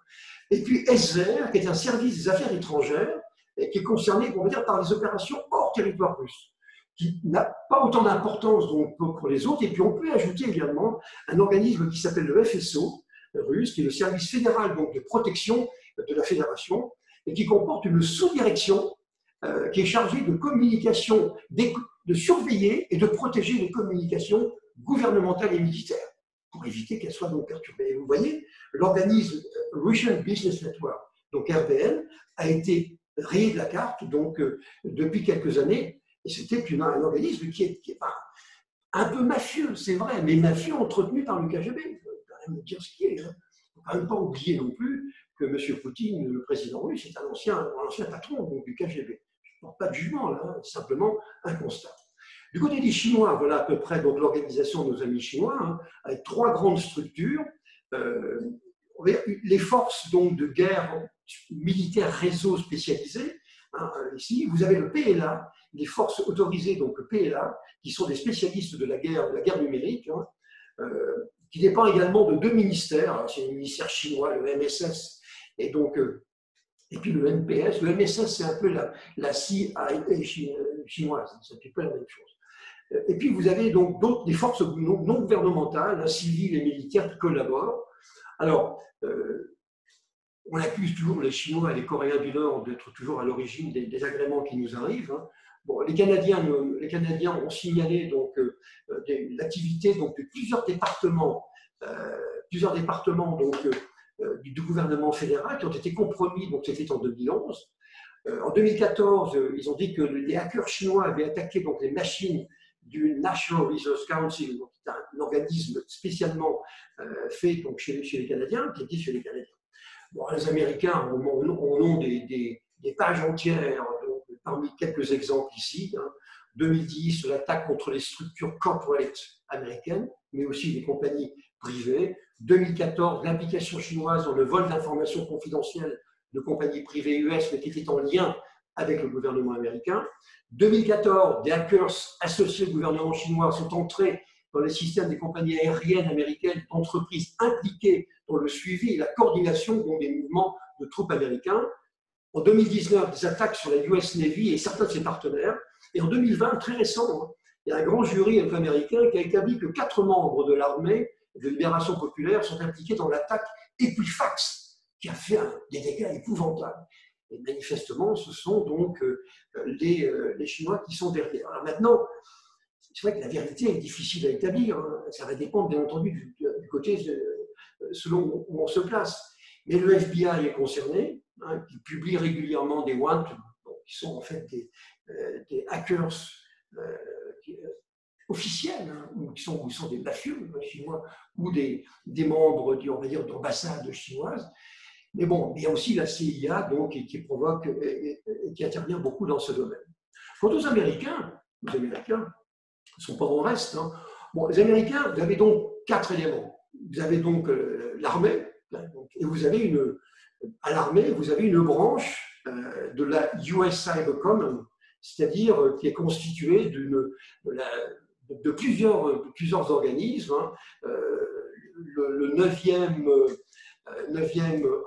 Et puis SVR, qui est un service des affaires étrangères, et qui est concerné, on va dire, par les opérations hors territoire russe, qui n'a pas autant d'importance pour les autres. Et puis on peut ajouter également un organisme qui s'appelle le FSO russe, qui est le service fédéral donc, de protection de la fédération, et qui comporte une sous-direction qui est chargée de communication, de surveiller et de protéger les communications gouvernementales et militaires, pour éviter qu'elles soient donc perturbées. Et vous voyez, l'organisme Russian Business Network, donc RBN, a été rayé de la carte donc, depuis quelques années. Et c'était un organisme qui est un peu mafieux, c'est vrai, mais mafieux entretenu par le KGB. Il faut quand même dire ce qui est. Il ne faut quand même pas oublier non plus que M. Poutine, le président russe, est un ancien patron donc, du KGB. Je ne porte pas de jugement, là, simplement un constat. Du côté des Chinois, voilà à peu près l'organisation de nos amis chinois, avec 3 grandes structures. Les forces donc, de guerre militaires réseau spécialisées. Ici, vous avez le PLA, les forces autorisées, donc le PLA, qui sont des spécialistes de la guerre numérique, qui dépend également de 2 ministères. C'est le ministère chinois, le MSS, et puis le NPS. Le MSS, c'est un peu la CIA chinoise, c'est un petit peu la même chose. Et puis vous avez donc des forces non gouvernementales, civiles et militaires qui collaborent. Alors, on accuse toujours les Chinois et les Coréens du Nord d'être toujours à l'origine des agréments qui nous arrivent. Bon, les Canadiens ont signalé l'activité de plusieurs départements donc, du gouvernement fédéral qui ont été compromis, donc c'était en 2011. En 2014, ils ont dit que les hackers chinois avaient attaqué donc, les machines du National Resource Council, donc, qui est un organisme spécialement fait donc, chez les Canadiens, qui existe chez les Canadiens. Bon, les Américains en ont des pages entières, donc, parmi quelques exemples ici. 2010, l'attaque contre les structures corporate américaines, mais aussi les compagnies privées. 2014, l'implication chinoise dans le vol d'informations confidentielles de compagnies privées US, mais qui étaient en lien avec le gouvernement américain. 2014, des hackers associés au gouvernement chinois sont entrés dans les systèmes des compagnies aériennes américaines, d'entreprises impliquées dans le suivi et la coordination des mouvements de troupes américains. En 2019, des attaques sur la US Navy et certains de ses partenaires. Et en 2020, très récent, il y a un grand jury américain qui a établi que 4 membres de l'armée de libération populaire sont impliqués dans l'attaque Equifax, qui a fait des dégâts épouvantables. Et manifestement, ce sont donc les Chinois qui sont derrière. Alors maintenant, c'est vrai que la vérité est difficile à établir. Ça va dépendre, bien entendu, du côté selon où on se place. Mais le FBI est concerné, qui publie régulièrement des WANT, qui sont en fait des hackers officiels, ou qui sont des mafieux chinois, ou des membres, on va dire, d'ambassades chinoises. Mais bon, il y a aussi la CIA donc, qui provoque et qui intervient beaucoup dans ce domaine. Quant aux Américains, les Américains ne sont pas en reste. Bon, les Américains, vous avez donc 4 éléments. Vous avez donc l'armée, et vous avez à l'armée, vous avez une branche de la US Cybercommand, c'est-à-dire qui est constituée de plusieurs organismes. Le 9e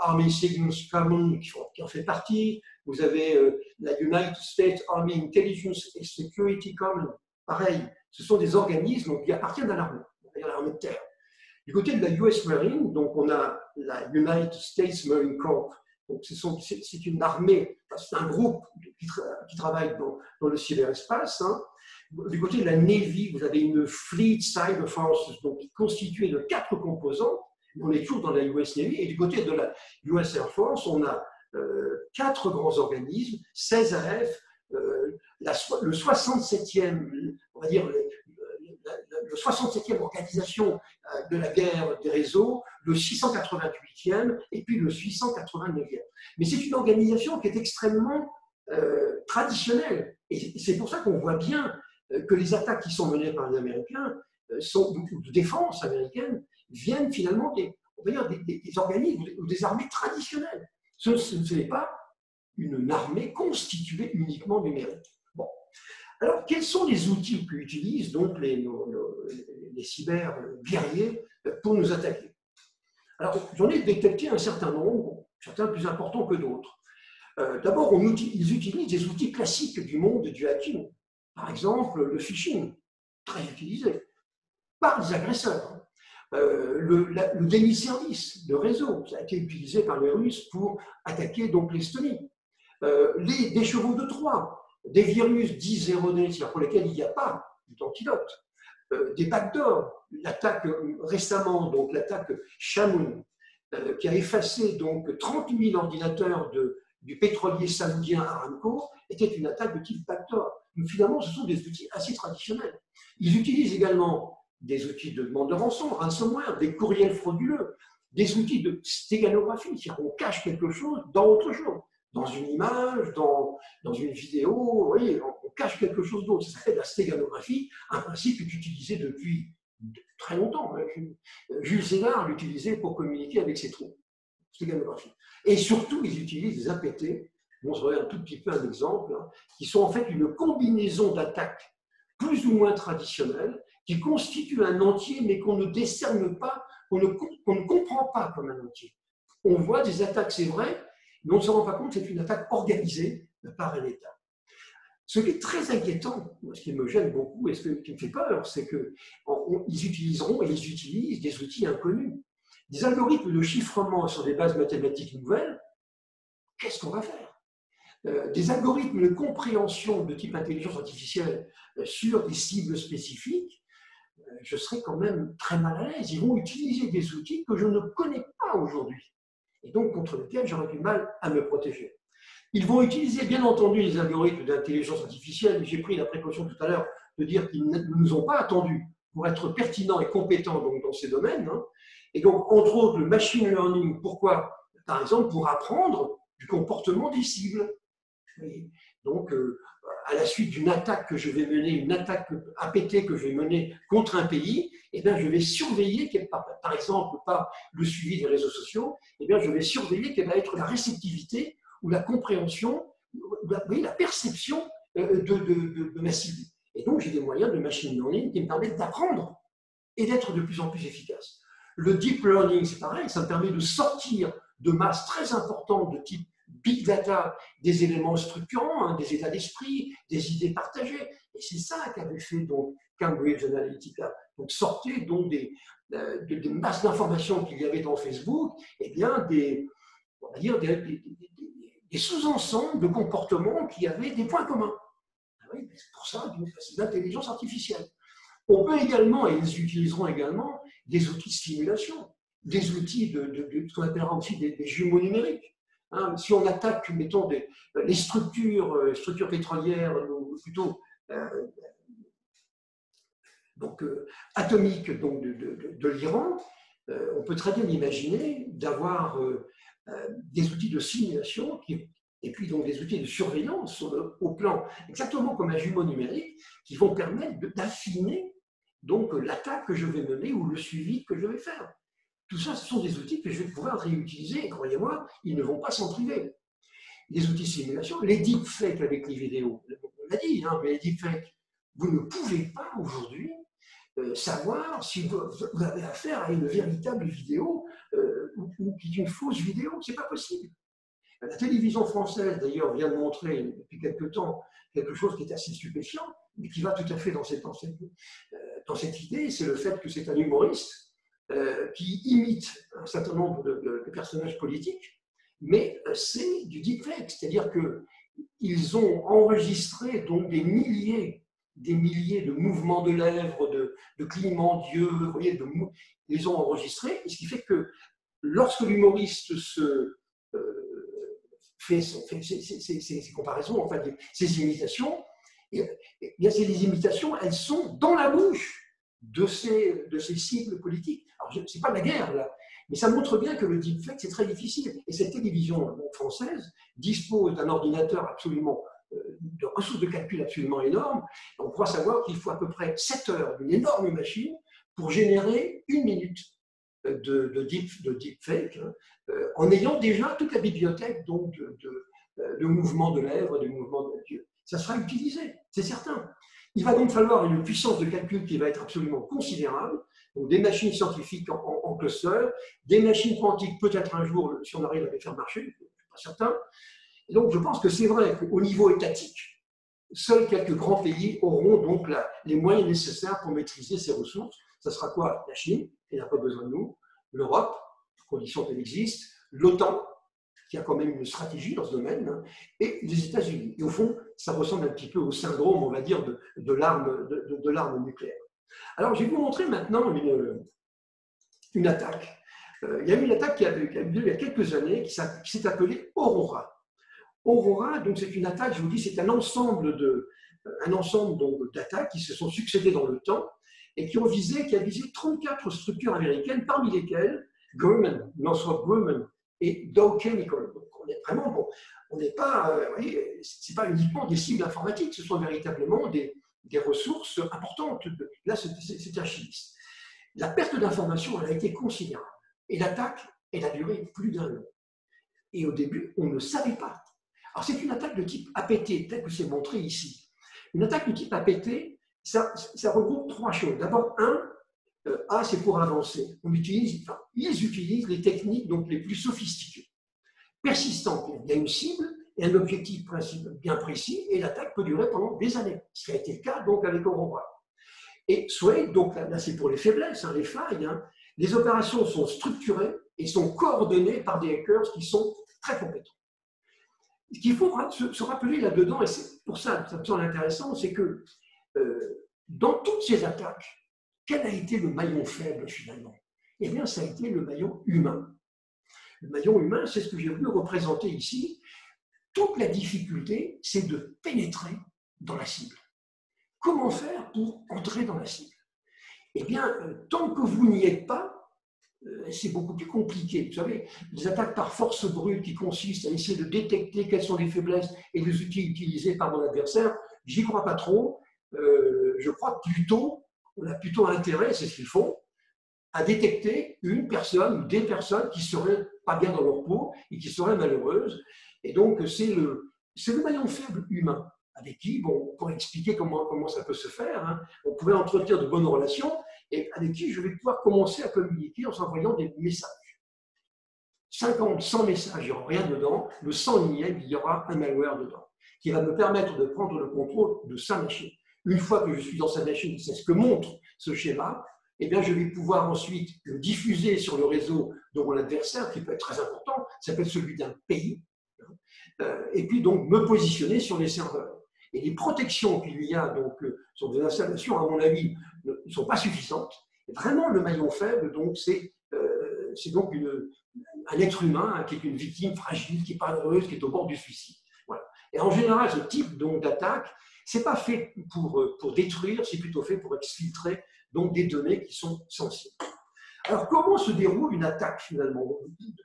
Army Signals Command qui en fait partie. Vous avez la United States Army Intelligence and Security Command. Pareil, ce sont des organismes qui appartiennent à l'armée de terre. Du côté de la US Marine, donc on a la United States Marine Corps. Donc c'est une armée, c'est un groupe qui travaille dans le cyberespace. Du côté de la Navy, vous avez une Fleet Cyber Force donc, qui est constituée de 4 composants. On est toujours dans la US Navy. Et du côté de la US Air Force, on a 4 grands organismes, 16 RF, le 67e, on va dire, 67e organisation de la guerre des réseaux, le 688e et puis le 689e. Mais c'est une organisation qui est extrêmement traditionnelle. Et c'est pour ça qu'on voit bien que les attaques qui sont menées par les Américains, de défense américaine, viennent finalement on va dire des organismes ou des armées traditionnelles. Ce n'est pas une armée constituée uniquement numérique. Bon. Alors, quels sont les outils qu'utilisent donc les cyber-guerriers pour nous attaquer? Alors, j'en ai détecté un certain nombre, certains plus importants que d'autres. D'abord, ils utilisent des outils classiques du monde du hacking. Par exemple, le phishing, très utilisé par les agresseurs. Le déni de service, de réseau, ça a été utilisé par les Russes pour attaquer donc l'Estonie. Des chevaux de Troie, des virus dits zéro-day, pour lesquels il n'y a pas d'antidote, des backdoors, l'attaque récemment, donc l'attaque Shamoun, qui a effacé donc 30 000 ordinateurs du pétrolier saoudien Aramco, était une attaque de type backdoor. Donc finalement, ce sont des outils assez traditionnels. Ils utilisent également des outils de demande de rançon, ransomware, des courriels frauduleux, des outils de stéganographie, c'est-à-dire qu'on cache quelque chose dans autre chose, dans une image, dans une vidéo, vous voyez, on cache quelque chose d'autre. Ça s'appelle la stéganographie, un principe qui est utilisé depuis très longtemps. Jules César l'utilisait pour communiquer avec ses troupes. Stéganographie. Et surtout, ils utilisent des APT, bon, je regarde un tout petit peu un exemple, qui sont en fait une combinaison d'attaques plus ou moins traditionnelles, qui constituent un entier, mais qu'on ne décerne pas, qu'on ne comprend pas comme un entier. On voit des attaques, c'est vrai, mais on ne se rend pas compte que c'est une attaque organisée par un État. Ce qui est très inquiétant, ce qui me gêne beaucoup et ce qui me fait peur, c'est qu'ils utiliseront et ils utilisent des outils inconnus. Des algorithmes de chiffrement sur des bases mathématiques nouvelles, qu'est-ce qu'on va faire? Des algorithmes de compréhension de type intelligence artificielle sur des cibles spécifiques, je serais quand même très mal à l'aise. Ils vont utiliser des outils que je ne connais pas aujourd'hui et donc contre lesquels j'aurais du mal à me protéger. Ils vont utiliser bien entendu les algorithmes d'intelligence artificielle. J'ai pris la précaution tout à l'heure de dire qu'ils ne nous ont pas attendus pour être pertinents et compétents donc, dans ces domaines. Et donc, entre autres, le machine learning, pourquoi? Par exemple, pour apprendre du comportement des cibles. Et donc, à la suite d'une attaque que je vais mener, une attaque APT que je vais mener contre un pays, eh bien, je vais surveiller, par exemple, par le suivi des réseaux sociaux, eh bien, je vais surveiller quelle va être la réceptivité ou la compréhension, la perception de ma cible. Et donc, j'ai des moyens de machine learning qui me permettent d'apprendre et d'être de plus en plus efficace. Le deep learning, c'est pareil, ça me permet de sortir de masses très importantes de type big data, des éléments structurants, des états d'esprit, des idées partagées. Et c'est ça qu'avait fait donc Cambridge Analytica. Donc sortez donc des masses d'informations qu'il y avait dans Facebook, et bien on va dire des sous-ensembles de comportements qui avaient des points communs. Oui, c'est pour ça c'est l'intelligence artificielle. On peut également, et ils utiliseront également, des outils de simulation, des outils de ce qu'on appellera aussi des jumeaux numériques. Si on attaque, mettons, les structures pétrolières, ou plutôt atomiques donc, de l'Iran, on peut très bien imaginer d'avoir des outils de simulation et puis donc des outils de surveillance au plan, exactement comme un jumeau numérique, qui vont permettre d'affiner donc l'attaque que je vais mener ou le suivi que je vais faire. Tout ça, ce sont des outils que je vais pouvoir réutiliser, et croyez-moi, ils ne vont pas s'en priver. Les outils de simulation, les deepfakes avec les vidéos, on l'a dit, mais les deepfakes, vous ne pouvez pas aujourd'hui savoir si vous avez affaire à une véritable vidéo ou qui est une fausse vidéo, c'est pas possible. La télévision française, d'ailleurs, vient de montrer depuis quelque temps quelque chose qui est assez stupéfiant, mais qui va tout à fait dans cette idée, c'est le fait que c'est un humoriste qui imite un certain nombre de personnages politiques, mais c'est du deepfake, c'est-à-dire qu'ils ont enregistré donc des milliers de mouvements de lèvres, de clignements d'yeux, vous voyez, ils les ont enregistrés, ce qui fait que lorsque l'humoriste fait ces comparaisons, enfin ces imitations, et bien ces imitations, elles sont dans la bouche de ces cibles politiques. Alors, ce n'est pas la guerre, là, mais ça montre bien que le deepfake, c'est très difficile. Et cette télévision française dispose d'un ordinateur absolument, de ressources de calcul absolument énormes. On croit savoir qu'il faut à peu près 7 heures d'une énorme machine pour générer 1 minute de deepfake, hein, en ayant déjà toute la bibliothèque donc, de mouvements de lèvres, de mouvements de yeux. Ça sera utilisé, c'est certain. Il va donc falloir une puissance de calcul qui va être absolument considérable, donc des machines scientifiques en cluster, des machines quantiques peut-être un jour, si on arrive à les faire marcher, je ne suis pas certain. Et donc je pense que c'est vrai qu'au niveau étatique, seuls quelques grands pays auront donc les moyens nécessaires pour maîtriser ces ressources. Ça sera quoi? La Chine, qui n'a pas besoin de nous, l'Europe, à condition qu'elle existe, l'OTAN, qui a quand même une stratégie dans ce domaine, hein, et les États-Unis. Et au fond, ça ressemble un petit peu au syndrome, on va dire, de l'arme nucléaire. Alors, je vais vous montrer maintenant une attaque. Il y a eu une attaque qui a eu lieu il y a quelques années, qui s'est appelée Aurora. Aurora, donc c'est une attaque, je vous dis, c'est un ensemble d'attaques qui se sont succédées dans le temps et qui a visé 34 structures américaines, parmi lesquelles Grumman, Northrop Grumman et Dow Chemical. Donc on est vraiment, bon, on n'est pas, c'est pas uniquement des cibles informatiques, ce sont véritablement des ressources importantes. Là, c'est archiviste. La perte d'information, elle a été considérable. Et l'attaque, elle a duré plus d'1 an. Et au début, on ne savait pas. Alors, c'est une attaque de type APT, tel que c'est montré ici. Une attaque de type APT, ça regroupe 3 choses. D'abord, A, c'est pour avancer. Ils utilisent les techniques donc, les plus sophistiquées, persistantes. Il y a une cible et un objectif bien précis, et l'attaque peut durer pendant des années, ce qui a été le cas donc, avec Aurora. Et Sway, donc là c'est pour les faiblesses, hein, les failles, hein, les opérations sont structurées et sont coordonnées par des hackers qui sont très compétents. Ce qu'il faut se rappeler là-dedans, et c'est pour ça que ça me semble intéressant, c'est que dans toutes ces attaques, quel a été le maillon faible finalement? Eh bien, ça a été le maillon humain. Le maillon humain, c'est ce que j'ai voulu représenter ici. Toute la difficulté, c'est de pénétrer dans la cible. Comment faire pour entrer dans la cible? Eh bien, tant que vous n'y êtes pas, c'est beaucoup plus compliqué. Vous savez, les attaques par force brute qui consistent à essayer de détecter quelles sont les faiblesses et les outils utilisés par mon adversaire, j'y crois pas trop. Je crois plutôt, on a plutôt intérêt, c'est ce qu'ils font, à détecter une personne ou des personnes qui seraient pas bien dans leur peau et qui seraient malheureuses. Et donc, c'est le maillon faible humain, avec qui, bon, on pourrait expliquer comment ça peut se faire. Hein. On pourrait entretenir de bonnes relations et avec qui je vais pouvoir commencer à communiquer en s'envoyant des messages. 50, 100 messages, il n'y aura rien dedans. Le 100e, il y aura un malware dedans, qui va me permettre de prendre le contrôle de sa machine. Une fois que je suis dans sa machine, c'est ce que montre ce schéma, eh bien, je vais pouvoir ensuite le diffuser sur le réseau de mon adversaire, qui peut être très important, ça peut être celui d'un pays, et puis donc me positionner sur les serveurs. Et les protections qu'il y a donc, sur des installations, à mon avis, ne sont pas suffisantes. Et vraiment, le maillon faible, donc, c'est donc un être humain hein, qui est une victime fragile, qui n'est pas heureuse, qui est au bord du suicide. Voilà. Et en général, ce type d'attaque, ce n'est pas fait pour détruire, c'est plutôt fait pour exfiltrer donc, des données qui sont sensibles. Alors, comment se déroule une attaque finalement?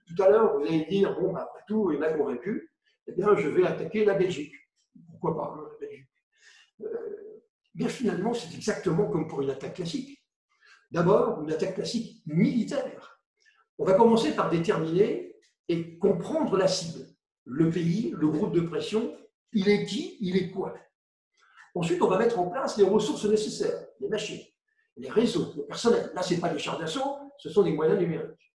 Tout à l'heure, vous allez dire, bon, après tout, il m'a convaincu, eh bien, je vais attaquer la Belgique. Pourquoi pas la Belgique? Bien finalement, c'est exactement comme pour une attaque classique. D'abord, une attaque classique militaire. On va commencer par déterminer et comprendre la cible. Le pays, le groupe de pression, il est qui, il est quoi. Ensuite, on va mettre en place les ressources nécessaires, les machines, les réseaux, le personnel. Là, ce n'est pas des chars d'assaut, ce sont des moyens numériques.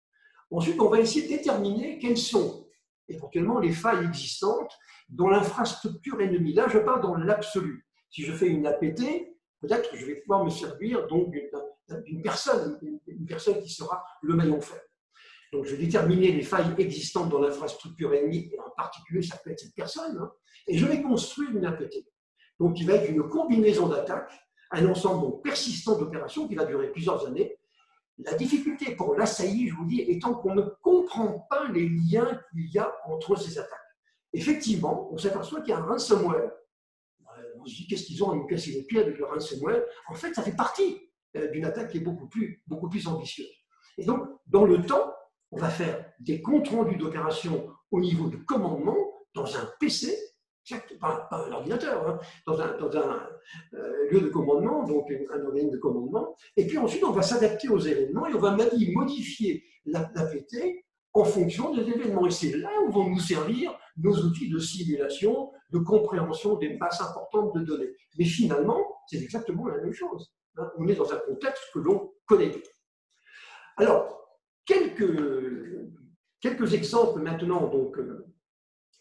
Ensuite, on va essayer de déterminer quelles sont éventuellement les failles existantes dans l'infrastructure ennemie. Là, je parle dans l'absolu. Si je fais une APT, peut-être que je vais pouvoir me servir d'une personne qui sera le maillon faible. Donc, je vais déterminer les failles existantes dans l'infrastructure ennemie, et en particulier, ça peut être cette personne, hein, et je vais construire une APT. Donc, il va être une combinaison d'attaques, un ensemble donc, persistant d'opérations qui va durer plusieurs années. La difficulté pour l'assailli, je vous dis, étant qu'on ne comprend pas les liens qu'il y a entre ces attaques. Effectivement, on s'aperçoit qu'il y a un ransomware. On se dit, qu'est-ce qu'ils ont à nous casser les pieds avec le ransomware? En fait, ça fait partie d'une attaque qui est beaucoup plus ambitieuse. Et donc, dans le temps, on va faire des comptes rendus d'opérations au niveau de commandement dans un PC, pas un ordinateur, hein, dans un lieu de commandement, donc un organisme de commandement. Et puis ensuite, on va s'adapter aux événements et on va modifier l'APT en fonction des événements. Et c'est là où vont nous servir nos outils de simulation, de compréhension des masses importantes de données. Mais finalement, c'est exactement la même chose. Hein. On est dans un contexte que l'on connaît bien. Alors, quelques exemples maintenant donc,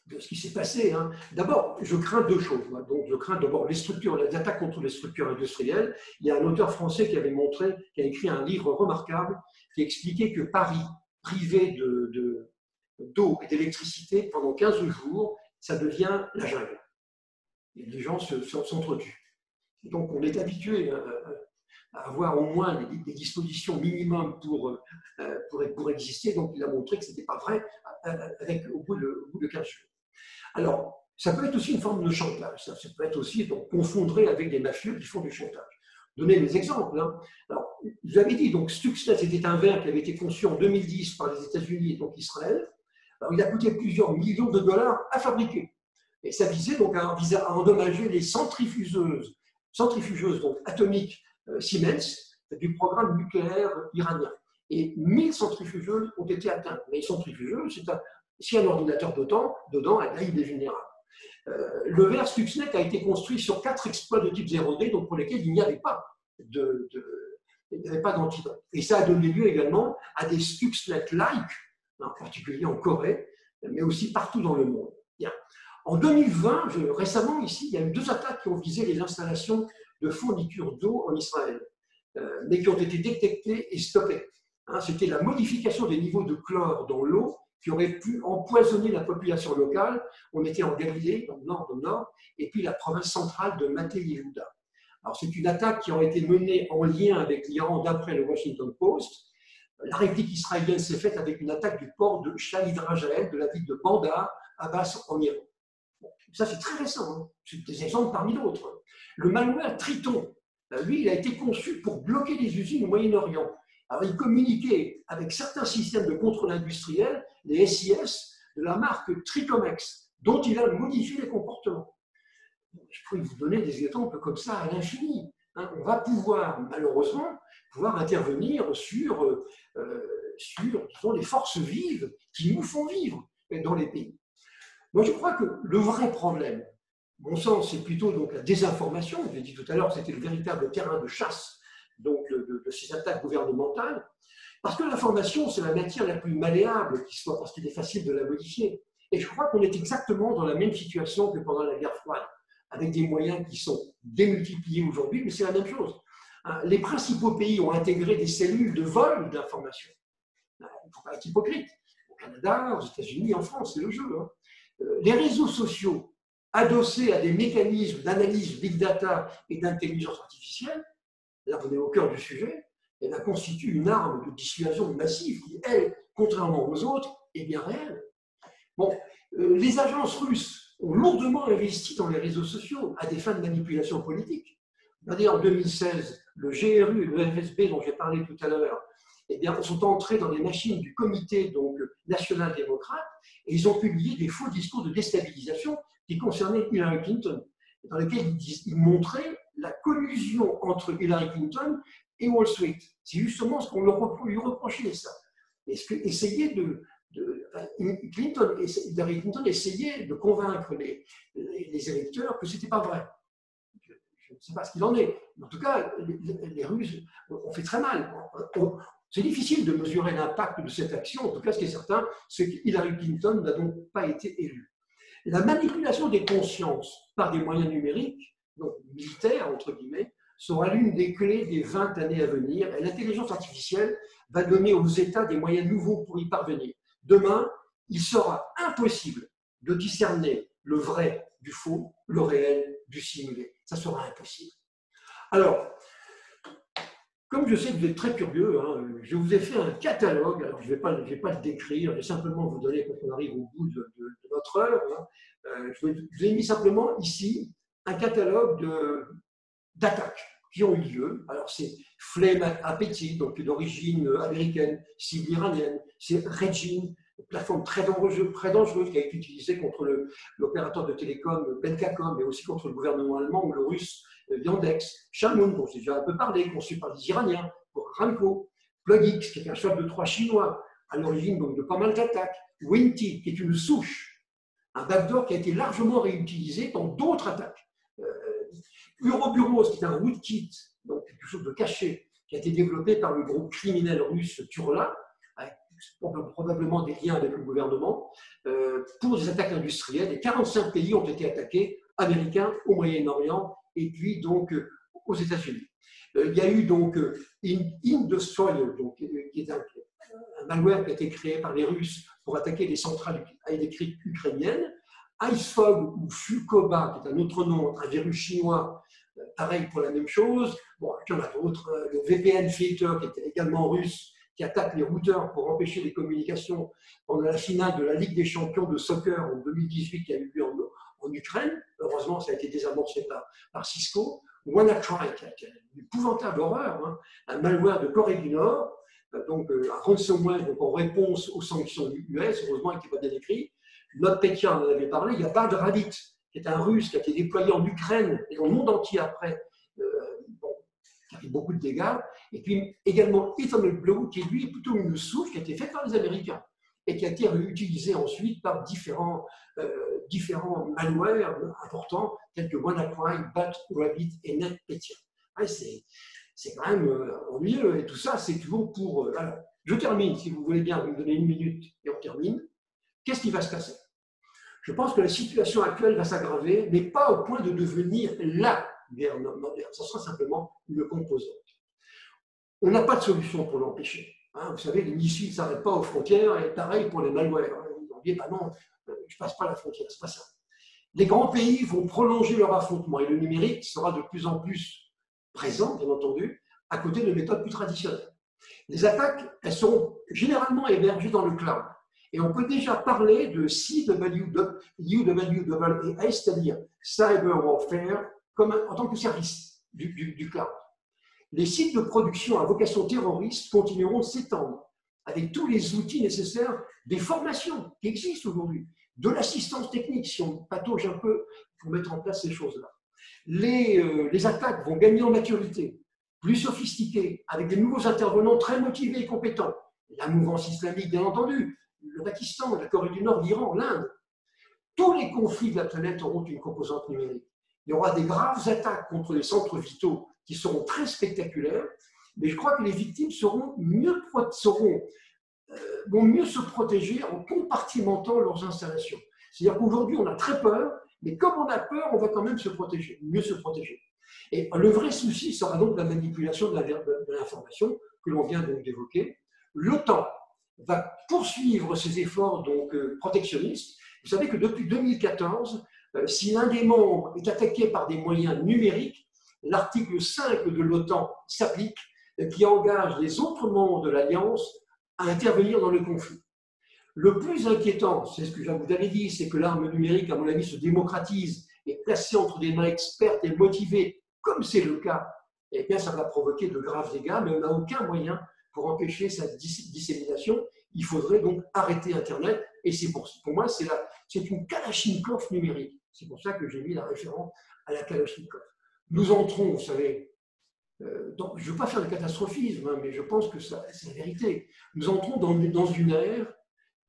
de ce qui s'est passé. Hein. D'abord, je crains deux choses. Donc, je crains d'abord les attaques contre les structures industrielles. Il y a un auteur français qui a écrit un livre remarquable qui expliquait que Paris, privé d'eau et d'électricité pendant 15 jours, ça devient la jungle. Et les gens s'entretuent. Donc, on est habitué à avoir au moins des dispositions minimum pour exister. Donc, il a montré que ce n'était pas vrai au bout de 15 jours. Alors, ça peut être aussi une forme de chantage. Ça peut être aussi donc, confondré avec des mafieux qui font du chantage. Donnez des exemples. Hein. Alors, je vous avais dit, donc Stuxnet, c'était un verre qui avait été conçu en 2010 par les États-Unis et donc Israël. Alors, il a coûté plusieurs millions de dollars à fabriquer. Et ça visait donc à endommager les centrifugeuses donc, atomiques Siemens du programme nucléaire iranien. Et 1000 centrifugeuses ont été atteintes. Mais les centrifugeuses, si un ordinateur dedans, là, il est vulnérable. Le verre Stuxnet a été construit sur 4 exploits de type 0D, donc pour lesquels il n'y avait pas d'antidote. Et ça a donné lieu également à des Stuxnet-like, en particulier en Corée, mais aussi partout dans le monde. Bien. En 2020, récemment ici, il y a eu 2 attaques qui ont visé les installations de fourniture d'eau en Israël, mais qui ont été détectées et stoppées. Hein, c'était la modification des niveaux de chlore dans l'eau qui aurait pu empoisonner la population locale. On était en Galilée, dans le nord, et puis la province centrale de Mateh Yehuda. Alors, c'est une attaque qui aurait été menée en lien avec l'Iran d'après le Washington Post. La réplique israélienne s'est faite avec une attaque du port de Shahid Rajael, de la ville de Bandar Abbas en Iran. Bon, ça, c'est très récent. Hein. C'est des exemples parmi d'autres. Le malware Triton, lui, il a été conçu pour bloquer les usines au Moyen-Orient. Alors, il communiquait avec certains systèmes de contrôle industriel, les SIS, de la marque Tricomex, dont il a modifié les comportements. Je pourrais vous donner des exemples comme ça à l'infini. Hein. On va malheureusement, intervenir sur disons, les forces vives qui nous font vivre dans les pays. Moi, je crois que le vrai problème, mon sens, c'est plutôt donc la désinformation. Je l'ai dit tout à l'heure, c'était le véritable terrain de chasse donc de ces attaques gouvernementales, parce que l'information, c'est la matière la plus malléable qui soit, parce qu'il est facile de la modifier. Et je crois qu'on est exactement dans la même situation que pendant la guerre froide, avec des moyens qui sont démultipliés aujourd'hui, mais c'est la même chose. Les principaux pays ont intégré des cellules de vol d'informations. Il ne faut pas être hypocrite. Au Canada, aux États-Unis, en France, c'est le jeu. Hein. Les réseaux sociaux, adossés à des mécanismes d'analyse big data et d'intelligence artificielle, là on est au cœur du sujet, elle constitue une arme de dissuasion massive qui, elle, contrairement aux autres, est bien réelle. Bon, les agences russes ont lourdement investi dans les réseaux sociaux à des fins de manipulation politique. Regardez, en 2016, le GRU et le FSB dont j'ai parlé tout à l'heure, eh bien, sont entrés dans les machines du comité donc, national-démocrate et ils ont publié des faux discours de déstabilisation qui concernaient Hillary Clinton, dans lesquels ils montraient la collusion entre Hillary Clinton et Wall Street. C'est justement ce qu'on lui reprochait, ça. Hillary Clinton essayait de convaincre les électeurs que ce n'était pas vrai. Je ne sais pas ce qu'il en est. Mais en tout cas, les Russes ont fait très mal. C'est difficile de mesurer l'impact de cette action. En tout cas, ce qui est certain, c'est que Hillary Clinton n'a donc pas été élue. La manipulation des consciences par des moyens numériques, donc militaires, entre guillemets, sera l'une des clés des 20 années à venir. Et l'intelligence artificielle va donner aux États des moyens nouveaux pour y parvenir. Demain, il sera impossible de discerner le vrai du faux, le réel du simulé. Ça sera impossible. Alors, comme je sais que vous êtes très curieux, hein, je vous ai fait un catalogue. Alors, je ne vais pas le décrire, je vais simplement vous donner, quand on arrive au bout de notre heure, hein, je vous ai mis simplement ici un catalogue d'attaques qui ont eu lieu. Alors, c'est Flame Appetite, donc d'origine américaine, cible iranienne. C'est Regin, une plateforme très dangereuse qui a été utilisée contre l'opérateur de télécom Belgacom, mais aussi contre le gouvernement allemand ou le russe Yandex. Shamoon, dont j'ai déjà un peu parlé, conçu par des Iraniens, pour Aramco. PlugX, qui est un cheval de Troie chinois, à l'origine donc de pas mal d'attaques. Winty, qui est une souche, un backdoor qui a été largement réutilisé dans d'autres attaques. Uroburos, qui est un rootkit, donc quelque chose de caché, qui a été développé par le groupe criminel russe Turla, avec probablement des liens avec le gouvernement, pour des attaques industrielles. Et 45 pays ont été attaqués, américains, au Moyen-Orient, et puis donc aux États-Unis. Il y a eu donc Indestroyer, donc, qui est un malware qui a été créé par les Russes pour attaquer les centrales électriques ukrainiennes. Icefog ou Fukoba, qui est un autre nom, un virus chinois, pareil pour la même chose. Bon, il y en a d'autres. Le VPN Filter, qui était également russe, qui attaque les routeurs pour empêcher les communications pendant la finale de la Ligue des champions de soccer en 2018 qui a eu lieu en Ukraine. Heureusement, ça a été désamorcé par Cisco. WannaCry, qui est une épouvantable horreur, hein, un malware de Corée du Nord, donc un ransomware donc en réponse aux sanctions US, heureusement, il n'était pas bien écrit. NotPetya, on en avait parlé. Il y a Bad Rabbit, qui est un russe qui a été déployé en Ukraine et dans le monde entier après, qui a fait beaucoup de dégâts. Et puis également Eternal Blue, qui est lui plutôt une souche qui a été faite par les Américains et qui a été réutilisée ensuite par différents malwares importants tels que WannaCry, Bad Rabbit et NotPetya. Ouais, c'est quand même ennuyeux et tout ça, c'est toujours pour. Alors, je termine, si vous voulez bien, vous me donnez une minute et on termine. Qu'est-ce qui va se passer? Je pense que la situation actuelle va s'aggraver, mais pas au point de devenir la guerre moderne. Ce sera simplement une composante. On n'a pas de solution pour l'empêcher. Hein, vous savez, les missiles ne s'arrêtent pas aux frontières, et pareil pour les malwares. Vous dites, bah non, je ne passe pas la frontière, c'est pas ça. Les grands pays vont prolonger leur affrontement et le numérique sera de plus en plus présent, bien entendu, à côté de méthodes plus traditionnelles. Les attaques, elles seront généralement hébergées dans le cloud. Et on peut déjà parler de CWAS, c'est-à-dire Cyber Warfare, en tant que service du cloud. Les sites de production à vocation terroriste continueront de s'étendre avec tous les outils nécessaires, des formations qui existent aujourd'hui, de l'assistance technique, si on patauge un peu pour mettre en place ces choses-là. Les attaques vont gagner en maturité, plus sophistiquées, avec des nouveaux intervenants très motivés et compétents. La mouvance islamique, bien entendu, le Pakistan, la Corée du Nord, l'Iran, l'Inde. Tous les conflits de la planète auront une composante numérique. Il y aura des graves attaques contre les centres vitaux qui seront très spectaculaires, mais je crois que les victimes vont mieux se protéger en compartimentant leurs installations. C'est-à-dire qu'aujourd'hui, on a très peur, mais comme on a peur, on va quand même se protéger, mieux se protéger. Et le vrai souci sera donc la manipulation de l'information que l'on vient donc d'évoquer. L'OTAN va poursuivre ses efforts donc, protectionnistes. Vous savez que depuis 2014, si l'un des membres est attaqué par des moyens numériques, l'article 5 de l'OTAN s'applique, qui engage les autres membres de l'Alliance à intervenir dans le conflit. Le plus inquiétant, c'est ce que je vous avais dit, c'est que l'arme numérique, à mon avis, se démocratise et placée entre des mains expertes et motivées, comme c'est le cas, eh bien, ça va provoquer de graves dégâts, mais on n'a aucun moyen pour empêcher sa dissémination. Il faudrait donc arrêter Internet, et c'est pour moi, c'est une Kalachnikov numérique. C'est pour ça que j'ai mis la référence à la Kalachnikov. Nous entrons, vous savez, je ne veux pas faire de catastrophisme, hein, mais je pense que c'est la vérité. Nous entrons dans une ère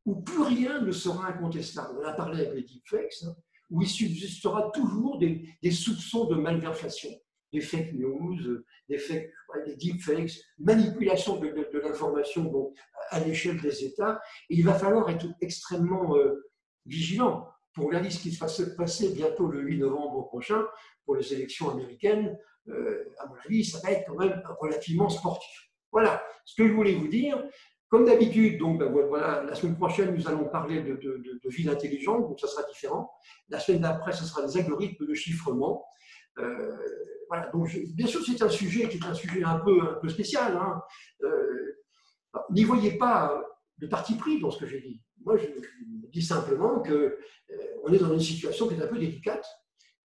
où plus rien ne sera incontestable. On a parlé avec les deepfakes, hein, où il subsistera toujours des soupçons de malversation, des fake news, des deepfakes, manipulation de l'information à l'échelle des États. Et il va falloir être extrêmement vigilant pour regarder ce qui va se passer bientôt le 8 novembre prochain pour les élections américaines. À mon avis, ça va être quand même relativement sportif. Voilà ce que je voulais vous dire. Comme d'habitude, donc voilà, la semaine prochaine, nous allons parler de ville intelligente, donc ça sera différent. La semaine d'après, ce sera des algorithmes de chiffrement. Voilà, donc bien sûr, c'est un sujet qui est un sujet un peu spécial. Hein. N'y voyez pas de parti pris dans ce que j'ai dit. Moi, je dis simplement qu'on est dans une situation qui est un peu délicate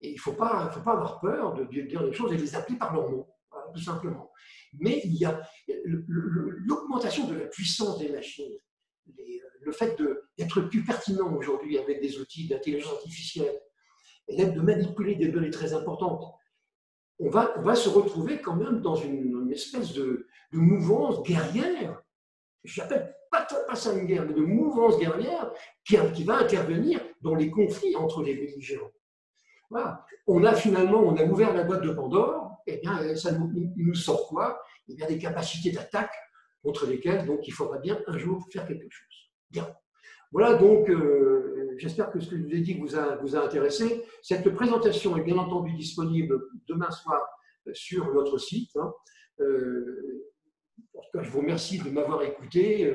et il ne faut pas avoir peur de dire les choses et les appeler par leur nom. voilà, tout simplement. Mais il y a l'augmentation de la puissance des machines, le fait d'être plus pertinent aujourd'hui avec des outils d'intelligence artificielle, et même de manipuler des données très importantes. On va se retrouver quand même dans une espèce de mouvance guerrière. Je n'appelle pas ça une guerre, mais de mouvance guerrière qui va intervenir dans les conflits entre les belligérants. Voilà. On a ouvert la boîte de Pandore, et bien, ça nous sort quoi? Eh bien, des capacités d'attaque contre lesquelles donc, il faudra bien un jour faire quelque chose. Bien. Voilà donc, j'espère que ce que je vous ai dit vous a intéressé. Cette présentation est bien entendu disponible demain soir sur notre site. Hein. En tout cas, je vous remercie de m'avoir écouté.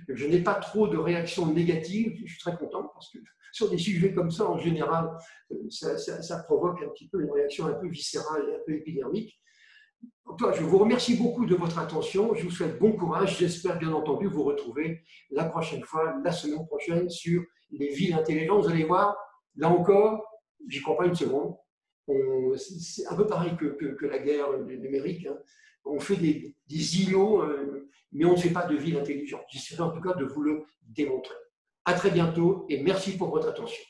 Je n'ai pas trop de réactions négatives. Je suis très content parce que sur des sujets comme ça, en général, ça provoque un petit peu une réaction un peu viscérale et un peu épidermique. En tout cas, je vous remercie beaucoup de votre attention. Je vous souhaite bon courage. J'espère bien entendu vous retrouver la prochaine fois, la semaine prochaine, sur les villes intelligentes. Vous allez voir, là encore, j'y crois pas une seconde. C'est un peu pareil que la guerre numérique. Hein. On fait des îlots, mais on ne fait pas de villes intelligentes. J'essaierai en tout cas de vous le démontrer. À très bientôt et merci pour votre attention.